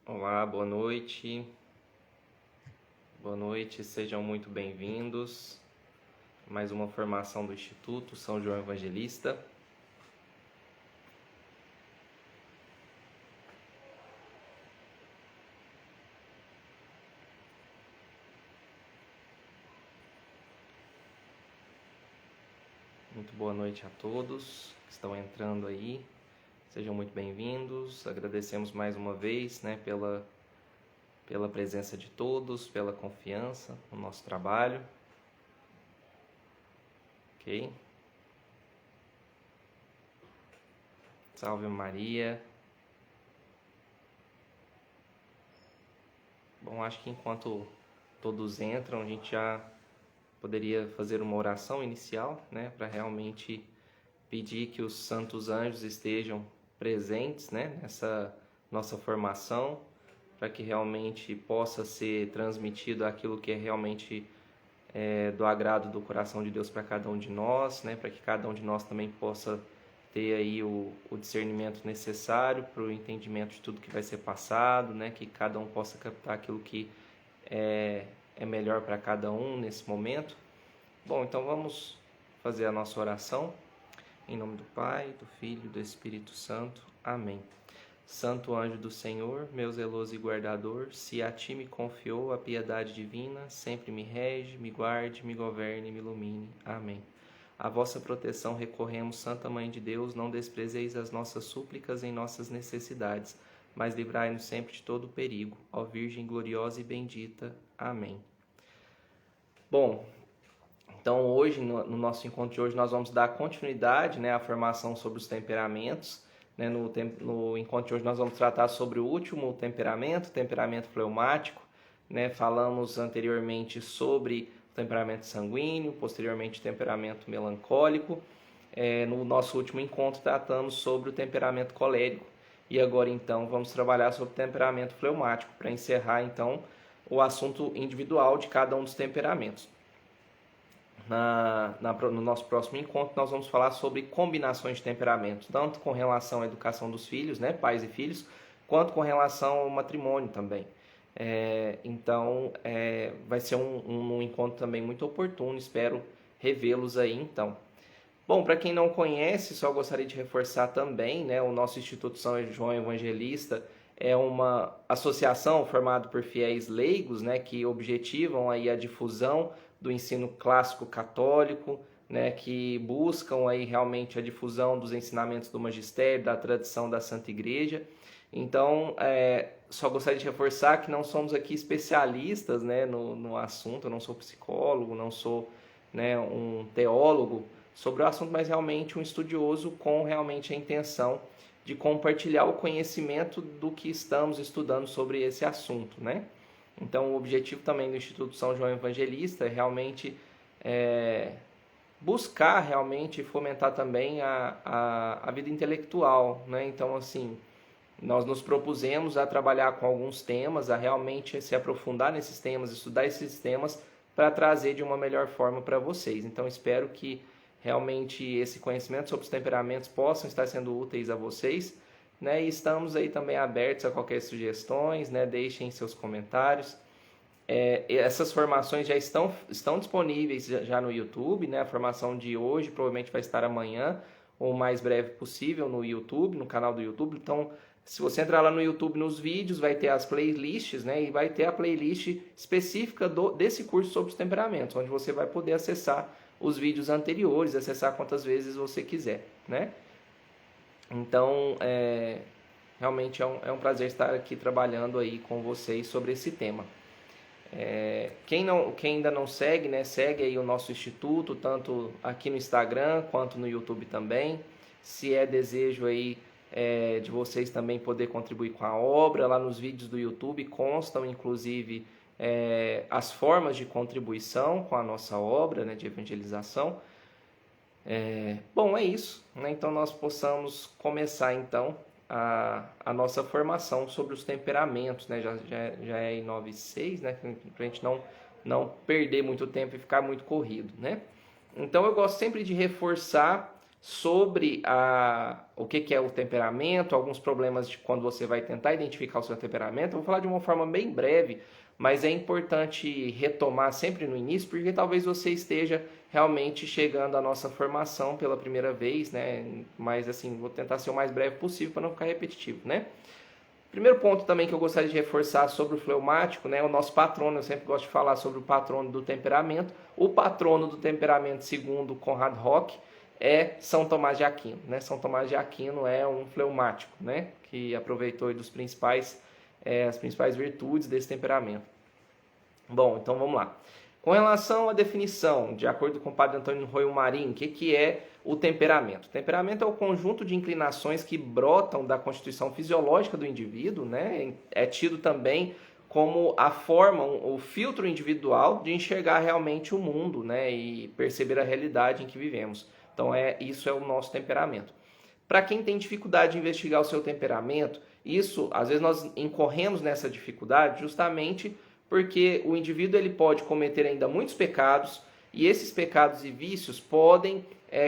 Olá, boa noite. Boa noite, sejam muito bem-vindos. Mais uma formação do Instituto São João Evangelista. Muito boa noite a todos que estão entrando aí. Sejam muito bem-vindos. Agradecemos mais uma vez, pela presença de todos, pela confiança no nosso trabalho. Ok? Salve Maria. Bom, acho que enquanto todos entram, a gente já poderia fazer uma oração inicial, para realmente pedir que os santos anjos estejam presentes, nessa nossa formação, para que realmente possa ser transmitido aquilo que é realmente do agrado do coração de Deus para cada um de nós, para que cada um de nós também possa ter aí o discernimento necessário para o entendimento de tudo que vai ser passado, que cada um possa captar aquilo que é melhor para cada um nesse momento. Bom, então vamos fazer a nossa oração. Em nome do Pai, do Filho e do Espírito Santo. Amém. Santo anjo do Senhor, meu zeloso e guardador, se a ti me confiou a piedade divina, sempre me rege, me guarde, me governe e me ilumine. Amém. A vossa proteção recorremos, Santa Mãe de Deus, não desprezeis as nossas súplicas em nossas necessidades, mas livrai-nos sempre de todo perigo. Ó Virgem gloriosa e bendita. Amém. Bom, então hoje, no nosso encontro de hoje, nós vamos dar continuidade à formação sobre os temperamentos. No encontro de hoje nós vamos tratar sobre o último temperamento, o temperamento fleumático. Falamos anteriormente sobre o temperamento sanguíneo, posteriormente o temperamento melancólico. No nosso último encontro tratamos sobre o temperamento colérico. E agora então vamos trabalhar sobre o temperamento fleumático, para encerrar então o assunto individual de cada um dos temperamentos. No nosso próximo encontro nós vamos falar sobre combinações de temperamentos, tanto com relação à educação dos filhos, pais e filhos, quanto com relação ao matrimônio também. Então vai ser um encontro também muito oportuno, espero revê-los aí então. Bom, para quem não conhece, só gostaria de reforçar também, o nosso Instituto São João Evangelista é uma associação formada por fiéis leigos, que objetivam aí a difusão do ensino clássico católico, que buscam aí realmente a difusão dos ensinamentos do magistério, da tradição da Santa Igreja. Então, só gostaria de reforçar que não somos aqui especialistas no assunto. Eu não sou psicólogo, não sou um teólogo sobre o assunto, mas realmente um estudioso com realmente a intenção de compartilhar o conhecimento do que estamos estudando sobre esse assunto, Então, o objetivo também do Instituto São João Evangelista é realmente buscar realmente fomentar também a vida intelectual, Então, assim, nós nos propusemos a trabalhar com alguns temas, a realmente se aprofundar nesses temas, estudar esses temas para trazer de uma melhor forma para vocês. Então, espero que realmente esse conhecimento sobre os temperamentos possam estar sendo úteis a vocês, E estamos aí também abertos a qualquer sugestões, Deixem seus comentários. Essas formações já estão disponíveis já no YouTube, A formação de hoje provavelmente vai estar amanhã, ou o mais breve possível no YouTube, no canal do YouTube. Então, se você entrar lá no YouTube, nos vídeos, vai ter as playlists, E vai ter a playlist específica desse curso sobre os temperamentos, onde você vai poder acessar os vídeos anteriores, acessar quantas vezes você quiser, Então, realmente é um prazer estar aqui trabalhando aí com vocês sobre esse tema. Quem ainda não segue, segue aí o nosso instituto, tanto aqui no Instagram quanto no YouTube também. Se é desejo aí de vocês também poder contribuir com a obra, lá nos vídeos do YouTube constam inclusive as formas de contribuição com a nossa obra de evangelização. Bom, é isso, Então nós possamos começar então a nossa formação sobre os temperamentos, já é em 9:06, para a gente não perder muito tempo e ficar muito corrido, Então eu gosto sempre de reforçar sobre o que é o temperamento, alguns problemas de quando você vai tentar identificar o seu temperamento. Eu vou falar de uma forma bem breve, mas é importante retomar sempre no início, porque talvez você esteja realmente chegando à nossa formação pela primeira vez, né? Mas assim, vou tentar ser o mais breve possível para não ficar repetitivo, né? Primeiro ponto também que eu gostaria de reforçar sobre o fleumático, né, o nosso patrono, eu sempre gosto de falar sobre o patrono do temperamento. O patrono do temperamento, segundo Conrad Rock, é São Tomás de Aquino, né? São Tomás de Aquino é um fleumático, né, que aproveitou as principais virtudes desse temperamento. Bom, então vamos lá. Com relação à definição, de acordo com o padre Antônio Royo Marim, o que é o temperamento? O temperamento é o conjunto de inclinações que brotam da constituição fisiológica do indivíduo, né? É tido também como a forma, o filtro individual de enxergar realmente o mundo, né? E perceber a realidade em que vivemos. Então, isso é o nosso temperamento. Para quem tem dificuldade de investigar o seu temperamento, às vezes nós incorremos nessa dificuldade justamente porque o indivíduo ele pode cometer ainda muitos pecados e esses pecados e vícios podem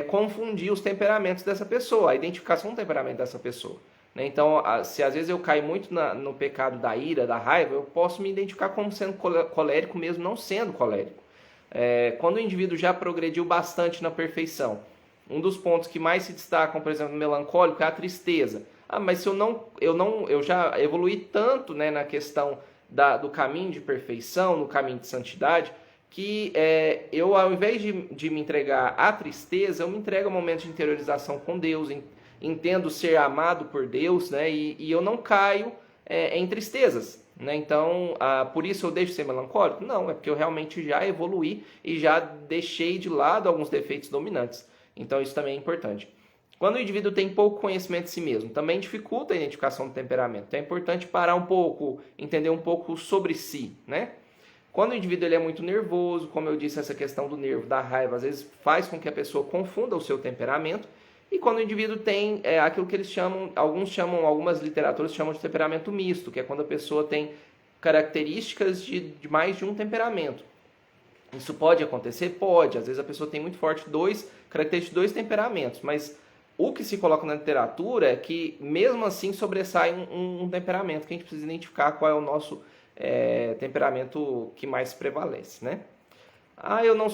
confundir os temperamentos dessa pessoa, a identificação do temperamento dessa pessoa. Né? Então, se às vezes eu caio muito no pecado da ira, da raiva, eu posso me identificar como sendo colérico mesmo não sendo colérico. Quando o indivíduo já progrediu bastante na perfeição, um dos pontos que mais se destacam, por exemplo, no melancólico é a tristeza. Mas se eu já evoluí tanto, né, na questão do caminho de perfeição, no caminho de santidade, que eu, ao invés de me entregar à tristeza, eu me entrego a momentos de interiorização com Deus, entendo ser amado por Deus, né, e eu não caio em tristezas. Né? Então, por isso eu deixo de ser melancólico? Não, é porque eu realmente já evoluí e já deixei de lado alguns defeitos dominantes. Então, isso também é importante. Quando o indivíduo tem pouco conhecimento de si mesmo, também dificulta a identificação do temperamento. Então é importante parar um pouco, entender um pouco sobre si, né? Quando o indivíduo ele é muito nervoso, como eu disse, essa questão do nervo, da raiva, às vezes faz com que a pessoa confunda o seu temperamento. E quando o indivíduo tem aquilo que eles chamam, algumas literaturas chamam de temperamento misto, que é quando a pessoa tem características de mais de um temperamento. Isso pode acontecer? Pode. Às vezes a pessoa tem muito forte características de dois temperamentos, mas o que se coloca na literatura é que, mesmo assim, sobressai um temperamento, que a gente precisa identificar qual é o nosso temperamento que mais prevalece, né? Eu não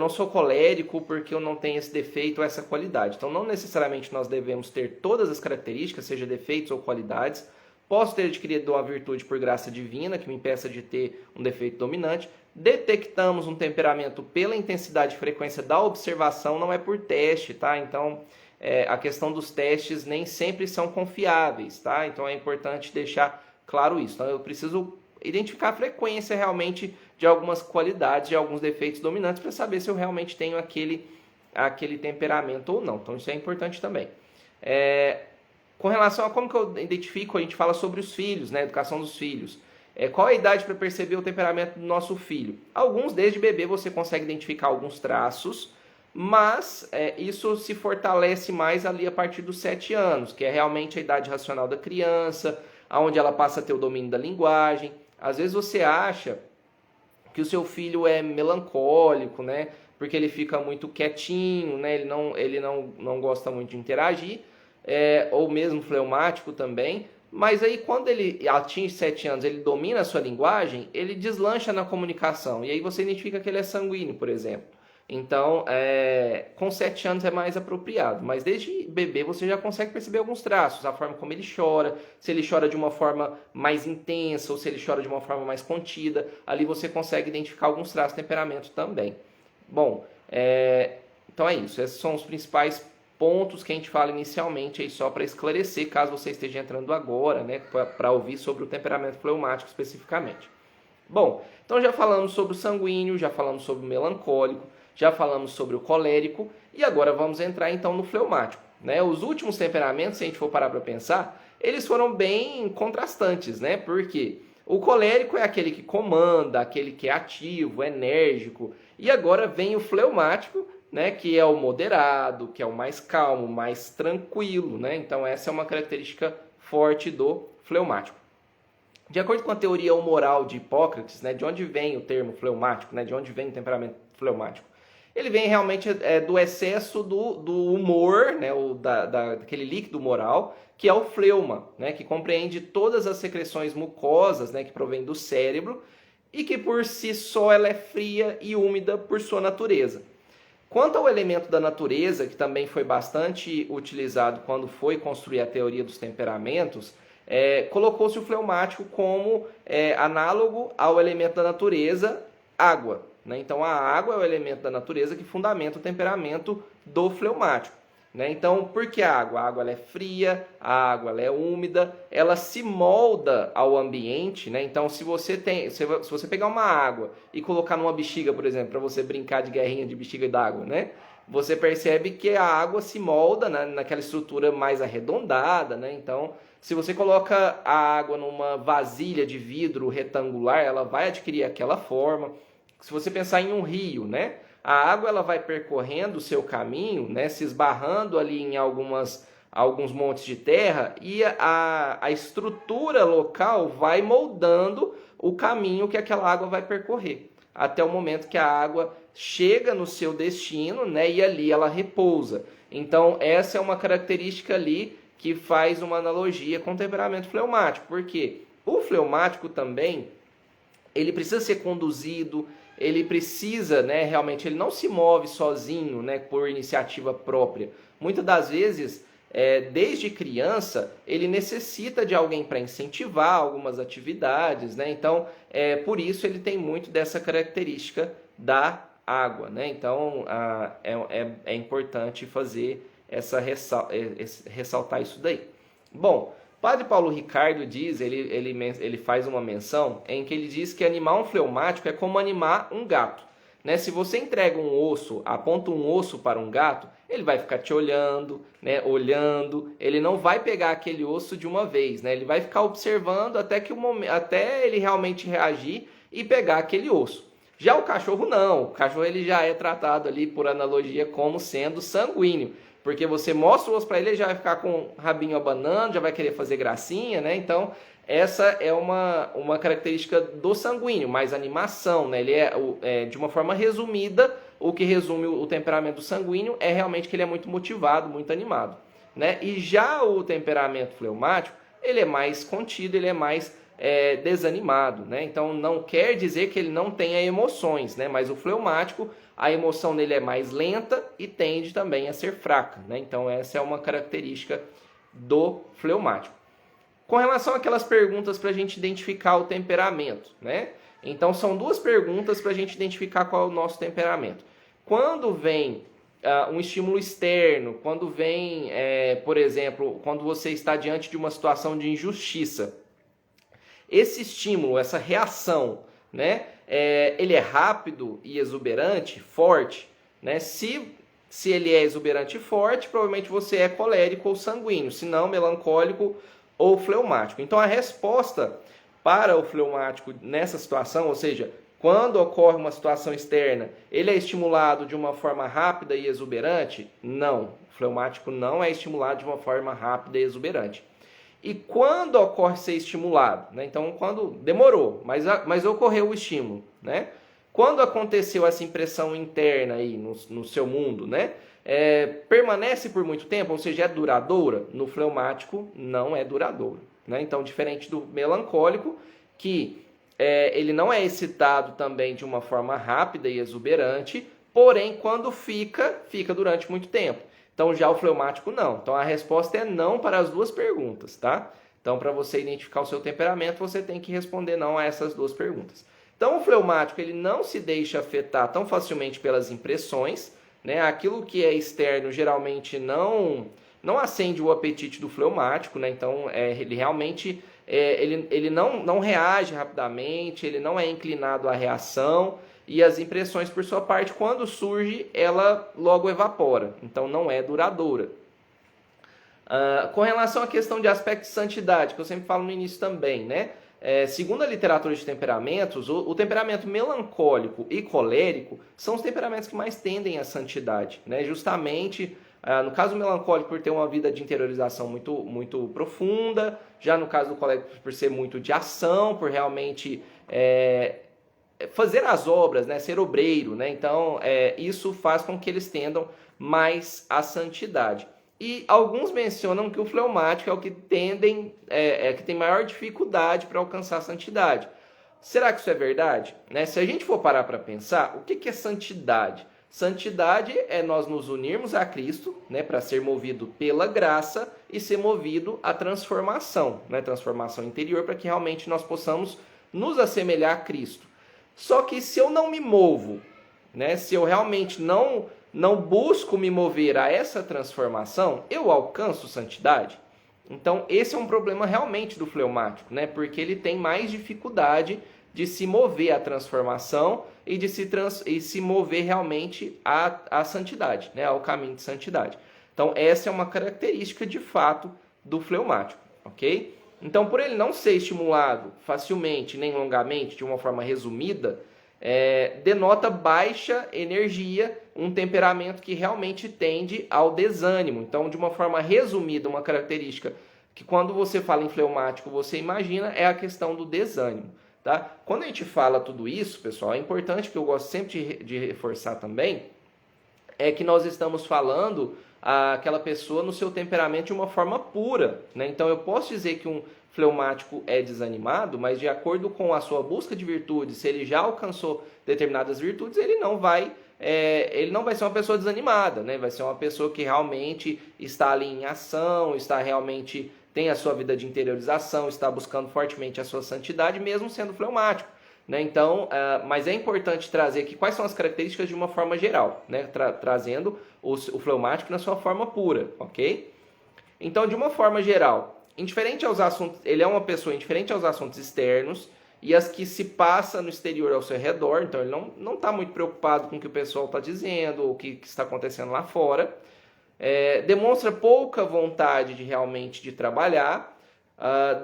sou colérico porque eu não tenho esse defeito ou essa qualidade. Então, não necessariamente nós devemos ter todas as características, seja defeitos ou qualidades. Posso ter adquirido uma virtude por graça divina, que me impeça de ter um defeito dominante. Detectamos um temperamento pela intensidade e frequência da observação, não é por teste, tá? Então, a questão dos testes nem sempre são confiáveis, tá? Então, é importante deixar claro isso. Então, eu preciso identificar a frequência realmente de algumas qualidades, de alguns defeitos dominantes, para saber se eu realmente tenho aquele temperamento ou não. Então, isso é importante também. Com relação a como que eu identifico, a gente fala sobre os filhos, né? Educação dos filhos. Qual a idade para perceber o temperamento do nosso filho? Alguns, desde bebê, você consegue identificar alguns traços, mas isso se fortalece mais ali a partir dos 7 anos, que é realmente a idade racional da criança, onde ela passa a ter o domínio da linguagem. Às vezes você acha que o seu filho é melancólico, né? Porque ele fica muito quietinho, né? Ele não gosta muito de interagir, ou mesmo fleumático também. Mas aí quando ele atinge 7 anos, ele domina a sua linguagem, ele deslancha na comunicação. E aí você identifica que ele é sanguíneo, por exemplo. Então, com 7 anos é mais apropriado. Mas desde bebê você já consegue perceber alguns traços. A forma como ele chora, se ele chora de uma forma mais intensa ou se ele chora de uma forma mais contida. Ali você consegue identificar alguns traços de temperamento também. Bom, então é isso. Esses são os principais pontos que a gente fala inicialmente, aí só para esclarecer, caso você esteja entrando agora, né, para ouvir sobre o temperamento fleumático especificamente. Bom, então já falamos sobre o sanguíneo, já falamos sobre o melancólico, já falamos sobre o colérico e agora vamos entrar então no fleumático. Né? Os últimos temperamentos, se a gente for parar para pensar, eles foram bem contrastantes, né? Porque o colérico é aquele que comanda, aquele que é ativo, enérgico, e agora vem o fleumático, né? Que é o moderado, que é o mais calmo, mais tranquilo, né? Então essa é uma característica forte do fleumático. De acordo com a teoria humoral de Hipócrates, né, de onde vem o termo fleumático, né, de onde vem o temperamento fleumático? Ele vem realmente do excesso do humor, né, daquele líquido moral, que é o fleuma, né, que compreende todas as secreções mucosas, né, que provém do cérebro, e que por si só ela é fria e úmida por sua natureza. Quanto ao elemento da natureza, que também foi bastante utilizado quando foi construir a teoria dos temperamentos, colocou-se o fleumático como análogo ao elemento da natureza, água, né? Então a água é o elemento da natureza que fundamenta o temperamento do fleumático, né? Então, por que a água? A água ela é fria, a água ela é úmida, ela se molda ao ambiente, né? Então, se você pegar uma água e colocar numa bexiga, por exemplo, para você brincar de guerrinha de bexiga d'água, né? Você percebe que a água se molda, né, naquela estrutura mais arredondada, né? Então, se você coloca a água numa vasilha de vidro retangular, ela vai adquirir aquela forma. Se você pensar em um rio, né? A água ela vai percorrendo o seu caminho, né, se esbarrando ali em alguns montes de terra e a estrutura local vai moldando o caminho que aquela água vai percorrer, até o momento que a água chega no seu destino, né, e ali ela repousa. Então essa é uma característica ali que faz uma analogia com o temperamento fleumático, porque o fleumático também ele precisa ser conduzido, ele precisa, né, realmente, ele não se move sozinho, né, por iniciativa própria. Muitas das vezes, desde criança, ele necessita de alguém para incentivar algumas atividades, né? Então, por isso ele tem muito dessa característica da água, né? Então, é importante fazer ressaltar isso daí. Bom, Padre Paulo Ricardo diz, ele faz uma menção em que ele diz que animar um fleumático é como animar um gato, né? Se você entrega um osso, aponta um osso para um gato, ele vai ficar te olhando, né? Olhando, ele não vai pegar aquele osso de uma vez, né? Ele vai ficar observando até ele realmente reagir e pegar aquele osso. Já o cachorro não, o cachorro ele já é tratado ali por analogia como sendo sanguíneo. Porque você mostra o osso para ele, ele já vai ficar com o rabinho abanando, já vai querer fazer gracinha, né? Então, essa é uma característica do sanguíneo, mais animação, né? Ele de uma forma resumida, o que resume o temperamento sanguíneo é realmente que ele é muito motivado, muito animado, né? E já o temperamento fleumático, ele é mais contido, ele é mais desanimado, né? Então, não quer dizer que ele não tenha emoções, né? Mas o fleumático, a emoção nele é mais lenta e tende também a ser fraca, né? Então essa é uma característica do fleumático. Com relação àquelas perguntas para a gente identificar o temperamento, né? Então são duas perguntas para a gente identificar qual é o nosso temperamento. Quando vem um estímulo externo, quando vem, por exemplo, quando você está diante de uma situação de injustiça, esse estímulo, essa reação, né? Ele é rápido e exuberante, forte, né? Se ele é exuberante e forte, provavelmente você é colérico ou sanguíneo, se não melancólico ou fleumático. Então a resposta para o fleumático nessa situação, ou seja, quando ocorre uma situação externa, ele é estimulado de uma forma rápida e exuberante? Não, o fleumático não é estimulado de uma forma rápida e exuberante. E quando ocorre ser estimulado, né? Então, quando demorou, mas ocorreu o estímulo, né? Quando aconteceu essa impressão interna aí no seu mundo, né? Permanece por muito tempo, ou seja, é duradoura? No fleumático, não é duradoura, né? Então, diferente do melancólico, que ele não é excitado também de uma forma rápida e exuberante, porém, quando fica durante muito tempo. Então, já o fleumático não. Então, a resposta é não para as duas perguntas, tá? Então, para você identificar o seu temperamento, você tem que responder não a essas duas perguntas. Então, o fleumático, ele não se deixa afetar tão facilmente pelas impressões, né? Aquilo que é externo, geralmente, não acende o apetite do fleumático, né? Então, ele realmente ele não reage rapidamente, ele não é inclinado à reação, e as impressões, por sua parte, quando surge, ela logo evapora. Então, não é duradoura. Com relação à questão de aspecto de santidade, que eu sempre falo no início também, né? Segundo a literatura de temperamentos, o temperamento melancólico e colérico são os temperamentos que mais tendem à santidade, né? Justamente, no caso melancólico, por ter uma vida de interiorização muito, muito profunda, já no caso do colérico, por ser muito de ação, por realmente fazer as obras, né, ser obreiro, né? Então, isso faz com que eles tendam mais à santidade. E alguns mencionam que o fleumático é o que que tem maior dificuldade para alcançar a santidade. Será que isso é verdade? Né? Se a gente for parar para pensar, o que é santidade? Santidade é nós nos unirmos a Cristo, né, para ser movido pela graça e ser movido à transformação, né, transformação interior, para que realmente nós possamos nos assemelhar a Cristo. Só que se eu não me movo, né, se eu realmente não busco me mover a essa transformação, eu alcanço santidade? Então, esse é um problema realmente do fleumático, né, porque ele tem mais dificuldade de se mover à transformação e de se mover realmente à santidade, né, ao caminho de santidade. Então, essa é uma característica de fato do fleumático, ok? Então, por ele não ser estimulado facilmente nem longamente, de uma forma resumida, denota baixa energia, um temperamento que realmente tende ao desânimo. Então, de uma forma resumida, uma característica que quando você fala em fleumático, você imagina, é a questão do desânimo. Tá? Quando a gente fala tudo isso, pessoal, é importante, que eu gosto sempre de reforçar também, é que nós estamos falando aquela pessoa no seu temperamento de uma forma pura, né? Então eu posso dizer que um fleumático é desanimado, mas de acordo com a sua busca de virtudes, se ele já alcançou determinadas virtudes, ele não vai ser uma pessoa desanimada, né? Vai ser uma pessoa que realmente está ali em ação, tem a sua vida de interiorização, está buscando fortemente a sua santidade, mesmo sendo fleumático. Né? Então, mas é importante trazer aqui quais são as características de uma forma geral, né? Trazendo o fleumático na sua forma pura, ok? Então, de uma forma geral, indiferente aos assuntos, ele é uma pessoa indiferente aos assuntos externos e as que se passa no exterior ao seu redor, então ele não está muito preocupado com o que o pessoal está dizendo ou o que está acontecendo lá fora. Demonstra pouca vontade de trabalhar,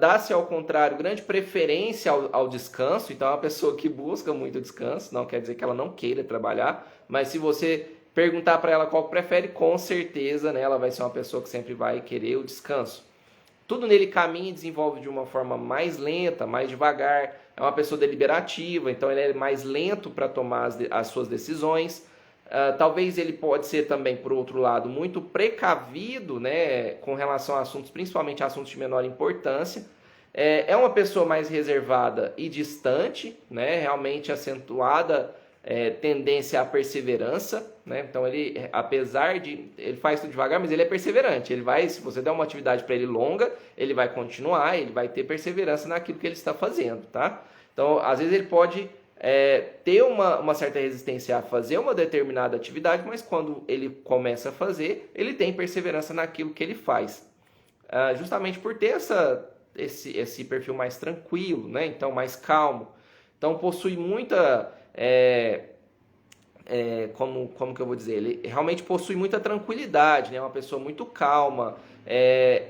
dá-se ao contrário grande preferência ao descanso, então é uma pessoa que busca muito descanso, não quer dizer que ela não queira trabalhar, mas se você perguntar para ela qual que prefere, com certeza, né, ela vai ser uma pessoa que sempre vai querer o descanso. Tudo nele caminha e desenvolve de uma forma mais lenta, mais devagar, é uma pessoa deliberativa, então ele é mais lento para tomar as suas decisões. Talvez ele pode ser também, por outro lado, muito precavido, né, com relação a assuntos, principalmente a assuntos de menor importância. É uma pessoa mais reservada e distante, né, realmente acentuada tendência à perseverança, né? Então ele, apesar de ele faz tudo devagar, mas ele é perseverante. Ele vai, se você der uma atividade para ele longa, ele vai continuar, ele vai ter perseverança naquilo que ele está fazendo, tá? Então, às vezes ele pode ter uma certa resistência a fazer uma determinada atividade, mas quando ele começa a fazer, ele tem perseverança naquilo que ele faz. Justamente por ter esse perfil mais tranquilo, né? Então mais calmo. Então possui muita... como que eu vou dizer? Ele realmente possui muita tranquilidade, né? É uma pessoa muito calma.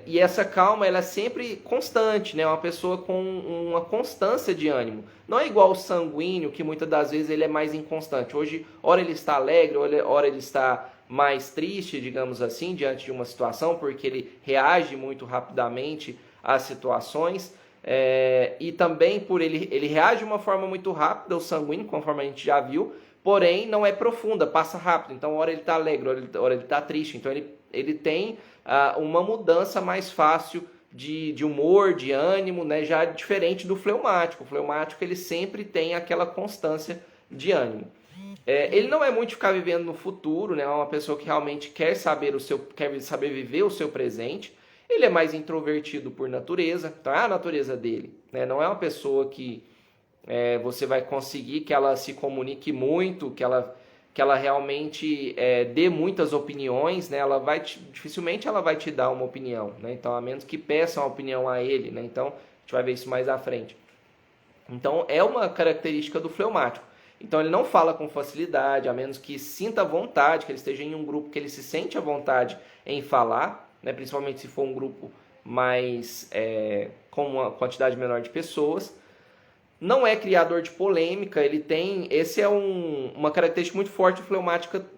E essa calma ela é sempre constante, né? Uma pessoa com uma constância de ânimo. Não é igual o sanguíneo, que muitas das vezes ele é mais inconstante. Hoje, ora ele está alegre, ora ele está mais triste, digamos assim, diante de uma situação, porque ele reage muito rapidamente às situações. E também por ele reage de uma forma muito rápida, o sanguíneo, conforme a gente já viu, porém não é profunda, passa rápido. Então, ora ele está alegre, ora ele está triste. Então, ele tem uma mudança mais fácil de humor, de ânimo, né? Já diferente do fleumático. O fleumático ele sempre tem aquela constância de ânimo. Ele não é muito ficar vivendo no futuro, né? É uma pessoa que realmente quer saber viver o seu presente. Ele é mais introvertido por natureza, então é a natureza dele, né? Não é uma pessoa que você vai conseguir que ela se comunique muito, que ela realmente dê muitas opiniões, né? Dificilmente ela vai te dar uma opinião, né? Então, a menos que peçam a opinião a ele, né? Então, a gente vai ver isso mais à frente. Então, é uma característica do fleumático. Então, ele não fala com facilidade, a menos que sinta vontade, que ele esteja em um grupo que ele se sente à vontade em falar, né? Principalmente se for um grupo mais com uma quantidade menor de pessoas. Não é criador de polêmica, esse é uma característica muito forte do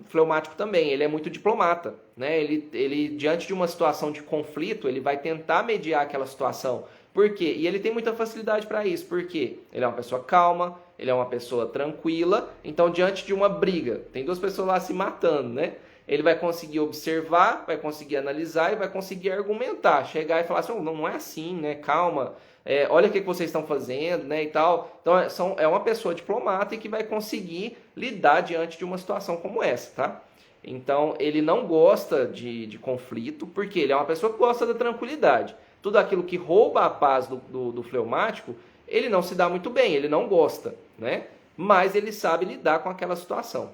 fleumático também, ele é muito diplomata, né? Ele, diante de uma situação de conflito, ele vai tentar mediar aquela situação. Por quê? E ele tem muita facilidade para isso, porque ele é uma pessoa calma, ele é uma pessoa tranquila, então diante de uma briga, tem duas pessoas lá se matando, né? Ele vai conseguir observar, vai conseguir analisar e vai conseguir argumentar, chegar e falar assim, não é assim, né? Calma, olha o que vocês estão fazendo, né? E tal. Então é uma pessoa diplomata e que vai conseguir lidar diante de uma situação como essa, tá? Então ele não gosta de conflito, porque ele é uma pessoa que gosta da tranquilidade. Tudo aquilo que rouba a paz do fleumático, ele não se dá muito bem, ele não gosta, né? Mas ele sabe lidar com aquela situação.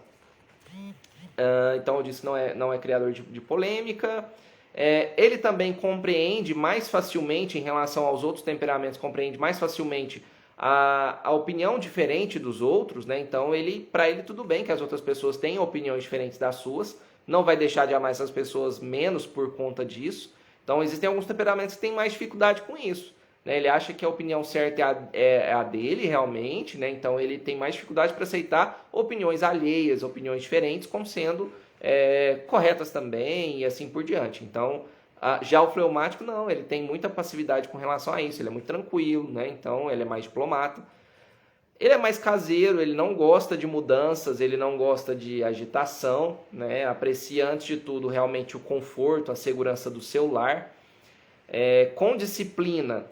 Então eu disse que não é criador de polêmica. Ele também compreende mais facilmente, em relação aos outros temperamentos, compreende mais facilmente a opinião diferente dos outros, né? Então para ele tudo bem que as outras pessoas tenham opiniões diferentes das suas, não vai deixar de amar essas pessoas menos por conta disso. Então existem alguns temperamentos que têm mais dificuldade com isso, né? Ele acha que a opinião certa é a dele realmente, né? Então ele tem mais dificuldade para aceitar opiniões alheias, opiniões diferentes, como sendo corretas também e assim por diante. Então já o fleumático não, ele tem muita passividade com relação a isso, ele é muito tranquilo, né? Então ele é mais diplomata. Ele é mais caseiro, ele não gosta de mudanças, ele não gosta de agitação, né? Aprecia antes de tudo realmente o conforto, a segurança do seu lar. Com disciplina,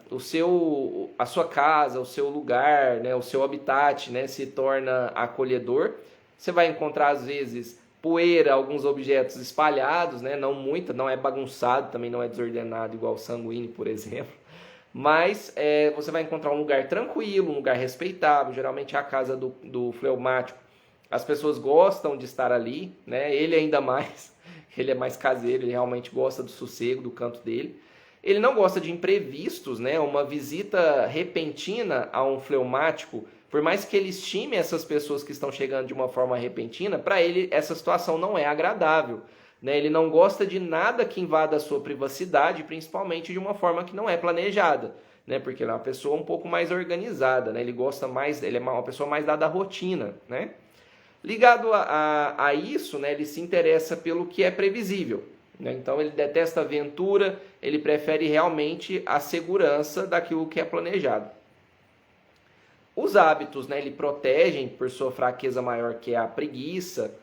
a sua casa, o seu lugar, né, o seu habitat, né, se torna acolhedor. Você vai encontrar às vezes poeira, alguns objetos espalhados, né, não muita, não é bagunçado, também não é desordenado igual o sanguíneo, por exemplo. Mas você vai encontrar um lugar tranquilo, um lugar respeitável, geralmente é a casa do fleumático. As pessoas gostam de estar ali, né, ele ainda mais, ele é mais caseiro, ele realmente gosta do sossego, do canto dele. Ele não gosta de imprevistos, né? Uma visita repentina a um fleumático, por mais que ele estime essas pessoas que estão chegando de uma forma repentina, para ele essa situação não é agradável, né? Ele não gosta de nada que invada a sua privacidade, principalmente de uma forma que não é planejada, né? Porque ele é uma pessoa um pouco mais organizada, né? Ele é uma pessoa mais dada à rotina, né? Ligado a isso, né? Ele se interessa pelo que é previsível. Então ele detesta a aventura, ele prefere realmente a segurança daquilo que é planejado. Os hábitos, né, ele protegem por sua fraqueza maior, que é a preguiça,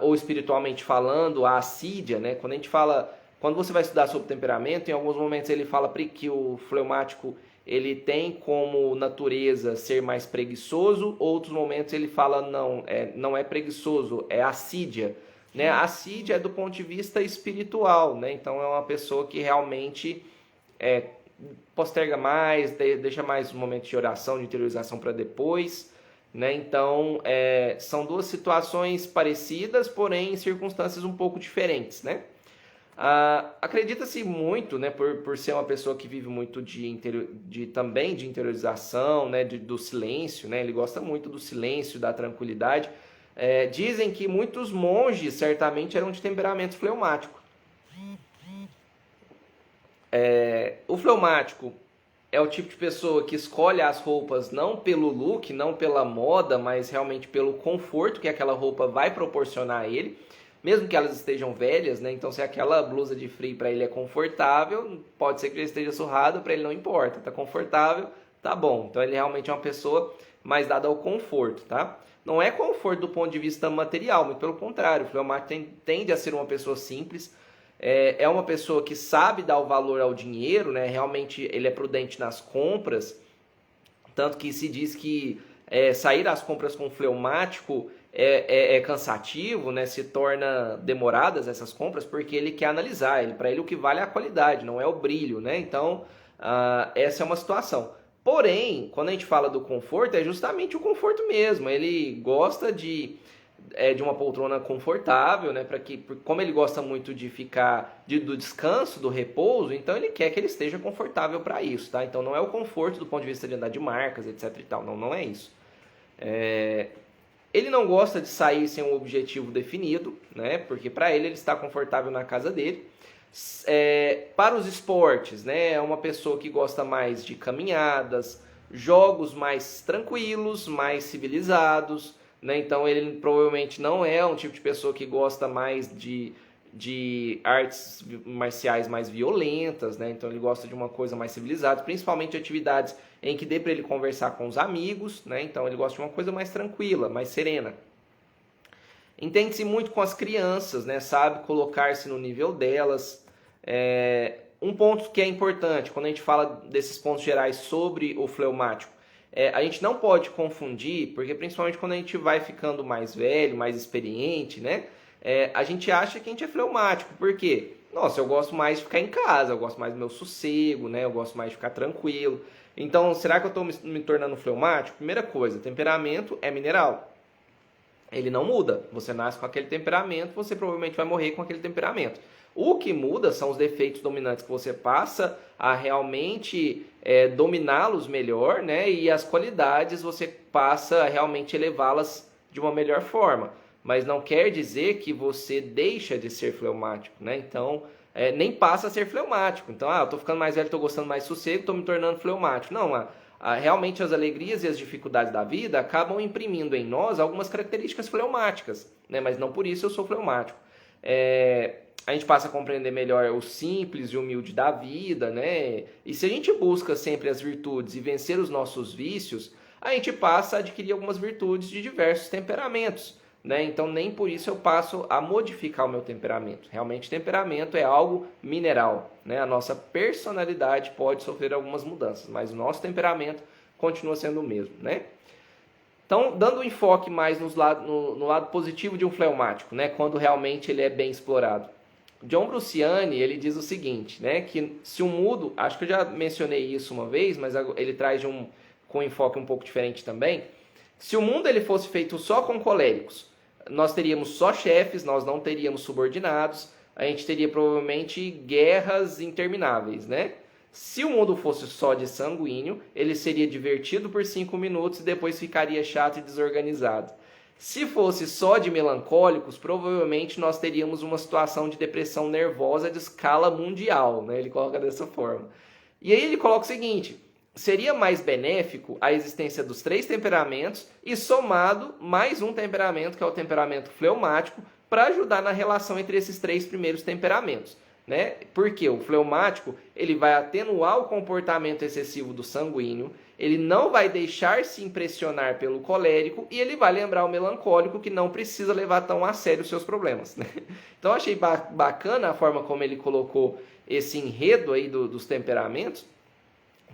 ou espiritualmente falando, a assídia, né? Quando você vai estudar sobre temperamento, em alguns momentos ele fala que o fleumático ele tem como natureza ser mais preguiçoso, outros momentos ele fala não é preguiçoso, é assídia. Né? A assídia é do ponto de vista espiritual, né? Então é uma pessoa que realmente posterga mais, deixa mais um momento de oração, de interiorização para depois, né? Então são duas situações parecidas, porém em circunstâncias um pouco diferentes, né? Acredita-se muito, né, por ser uma pessoa que vive muito também de interiorização, né, do silêncio, né? Ele gosta muito do silêncio, da tranquilidade. Dizem que muitos monges certamente eram de temperamento fleumático. O fleumático é o tipo de pessoa que escolhe as roupas não pelo look, não pela moda, mas realmente pelo conforto que aquela roupa vai proporcionar a ele, mesmo que elas estejam velhas, né? Então se aquela blusa de frio para ele é confortável, pode ser que ele esteja surrado, para ele não importa, tá confortável, tá bom. Então ele realmente é uma pessoa mais dada ao conforto, tá? Não é conforto do ponto de vista material, muito pelo contrário. O fleumático tende a ser uma pessoa simples, é uma pessoa que sabe dar o valor ao dinheiro, né? Realmente ele é prudente nas compras, tanto que se diz que sair às compras com fleumático é cansativo, né? Se torna demoradas essas compras, porque ele quer analisar, para ele o que vale é a qualidade, não é o brilho, né? Então, essa é uma situação. Porém, quando a gente fala do conforto, é justamente o conforto mesmo. Ele gosta de uma poltrona confortável, né? Como ele gosta muito de ficar do descanso, do repouso, então ele quer que ele esteja confortável para isso, tá? Então não é o conforto do ponto de vista de andar de marcas, etc e tal. Não é isso. Ele não gosta de sair sem um objetivo definido, né? Porque para ele está confortável na casa dele. Para os esportes, né, é uma pessoa que gosta mais de caminhadas, jogos mais tranquilos, mais civilizados, né? Então ele provavelmente não é um tipo de pessoa que gosta mais de de artes marciais mais violentas, né? Então ele gosta de uma coisa mais civilizada, principalmente de atividades em que dê para ele conversar com os amigos, né? Então ele gosta de uma coisa mais tranquila, mais serena. Entende-se muito com as crianças, né? Sabe colocar-se no nível delas. Um ponto que é importante quando a gente fala desses pontos gerais sobre o fleumático, a gente não pode confundir, porque principalmente quando a gente vai ficando mais velho, mais experiente, né? A gente acha que a gente é fleumático. Por quê? Nossa, eu gosto mais de ficar em casa, eu gosto mais do meu sossego, né? Eu gosto mais de ficar tranquilo. Então, será que eu estou me tornando fleumático? Primeira coisa, temperamento é mineral. Ele não muda. Você nasce com aquele temperamento, você provavelmente vai morrer com aquele temperamento. O que muda são os defeitos dominantes que você passa a realmente dominá-los melhor, né? E as qualidades você passa a realmente elevá-las de uma melhor forma. Mas não quer dizer que você deixa de ser fleumático, né? Então, nem passa a ser fleumático. Então, eu tô ficando mais velho, tô gostando mais de sossego, tô me tornando fleumático. Não, realmente as alegrias e as dificuldades da vida acabam imprimindo em nós algumas características fleumáticas, né? Mas não por isso eu sou fleumático. A gente passa a compreender melhor o simples e humilde da vida, né? E se a gente busca sempre as virtudes e vencer os nossos vícios, a gente passa a adquirir algumas virtudes de diversos temperamentos, né? Então nem por isso eu passo a modificar o meu temperamento. Realmente temperamento é algo mineral, né? A nossa personalidade pode sofrer algumas mudanças, mas o nosso temperamento continua sendo o mesmo, né? Então, dando um enfoque mais no lado positivo de um fleumático, né? Quando realmente ele é bem explorado. John Bruciani, ele diz o seguinte, né? Que se o mudo, acho que eu já mencionei isso uma vez, mas ele traz com um enfoque um pouco diferente também. Se o mundo ele fosse feito só com coléricos, nós teríamos só chefes, nós não teríamos subordinados, a gente teria provavelmente guerras intermináveis, né? Se o mundo fosse só de sanguíneo, ele seria divertido por 5 minutos e depois ficaria chato e desorganizado. Se fosse só de melancólicos, provavelmente nós teríamos uma situação de depressão nervosa de escala mundial, né? Ele coloca dessa forma. E aí ele coloca o seguinte: seria mais benéfico a existência dos 3 temperamentos e somado mais um temperamento, que é o temperamento fleumático, para ajudar na relação entre esses 3 primeiros temperamentos, né? Porque o fleumático ele vai atenuar o comportamento excessivo do sanguíneo, ele não vai deixar se impressionar pelo colérico e ele vai lembrar o melancólico que não precisa levar tão a sério os seus problemas, né? Então eu achei bacana a forma como ele colocou esse enredo aí dos temperamentos,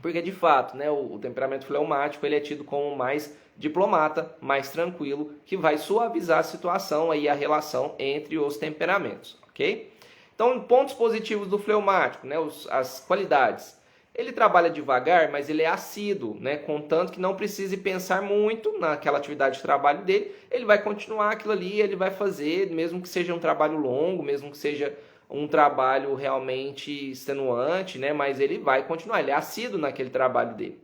porque de fato, né, o temperamento fleumático ele é tido como mais diplomata, mais tranquilo, que vai suavizar a situação e a relação entre os temperamentos, ok? Então, pontos positivos do fleumático, né, as qualidades. Ele trabalha devagar, mas ele é assíduo, né, contanto que não precise pensar muito naquela atividade de trabalho dele, ele vai continuar aquilo ali, ele vai fazer, mesmo que seja um trabalho longo, mesmo que seja um trabalho realmente extenuante, né, mas ele vai continuar, ele é assíduo naquele trabalho dele.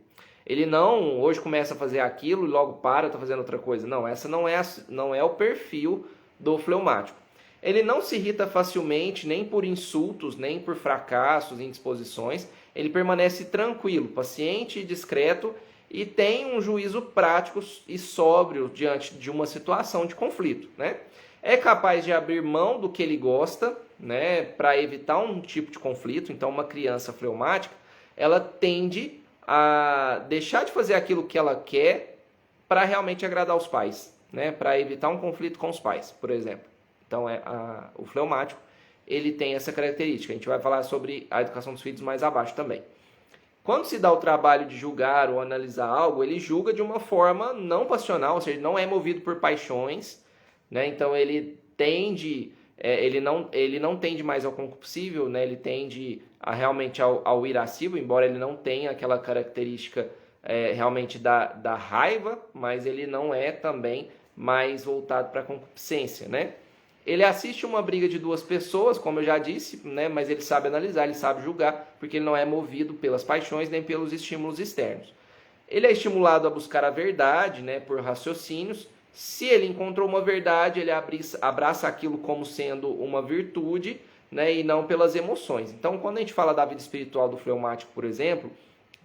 Ele não, hoje começa a fazer aquilo e logo para, está fazendo outra coisa. Não, essa não é o perfil do fleumático. Ele não se irrita facilmente, nem por insultos, nem por fracassos, indisposições. Ele permanece tranquilo, paciente e discreto e tem um juízo prático e sóbrio diante de uma situação de conflito, né? É capaz de abrir mão do que ele gosta, né, para evitar um tipo de conflito. Então, uma criança fleumática, ela tende a deixar de fazer aquilo que ela quer para realmente agradar os pais, né, para evitar um conflito com os pais, por exemplo. Então, o fleumático, ele tem essa característica. A gente vai falar sobre a educação dos filhos mais abaixo também. Quando se dá o trabalho de julgar ou analisar algo, ele julga de uma forma não passional, ou seja, não é movido por paixões, né? Então, ele tende, ele não tende mais ao concupiscível, né? Ele tende realmente ao irascível, embora ele não tenha aquela característica realmente da raiva, mas ele não é também mais voltado para a concupiscência, né? Ele assiste uma briga de 2 pessoas, como eu já disse, né? Mas ele sabe analisar, ele sabe julgar, porque ele não é movido pelas paixões nem pelos estímulos externos. Ele é estimulado a buscar a verdade, né? Por raciocínios. Se ele encontrou uma verdade, ele abraça aquilo como sendo uma virtude, né? E não pelas emoções. Então, quando a gente fala da vida espiritual do fleumático, por exemplo,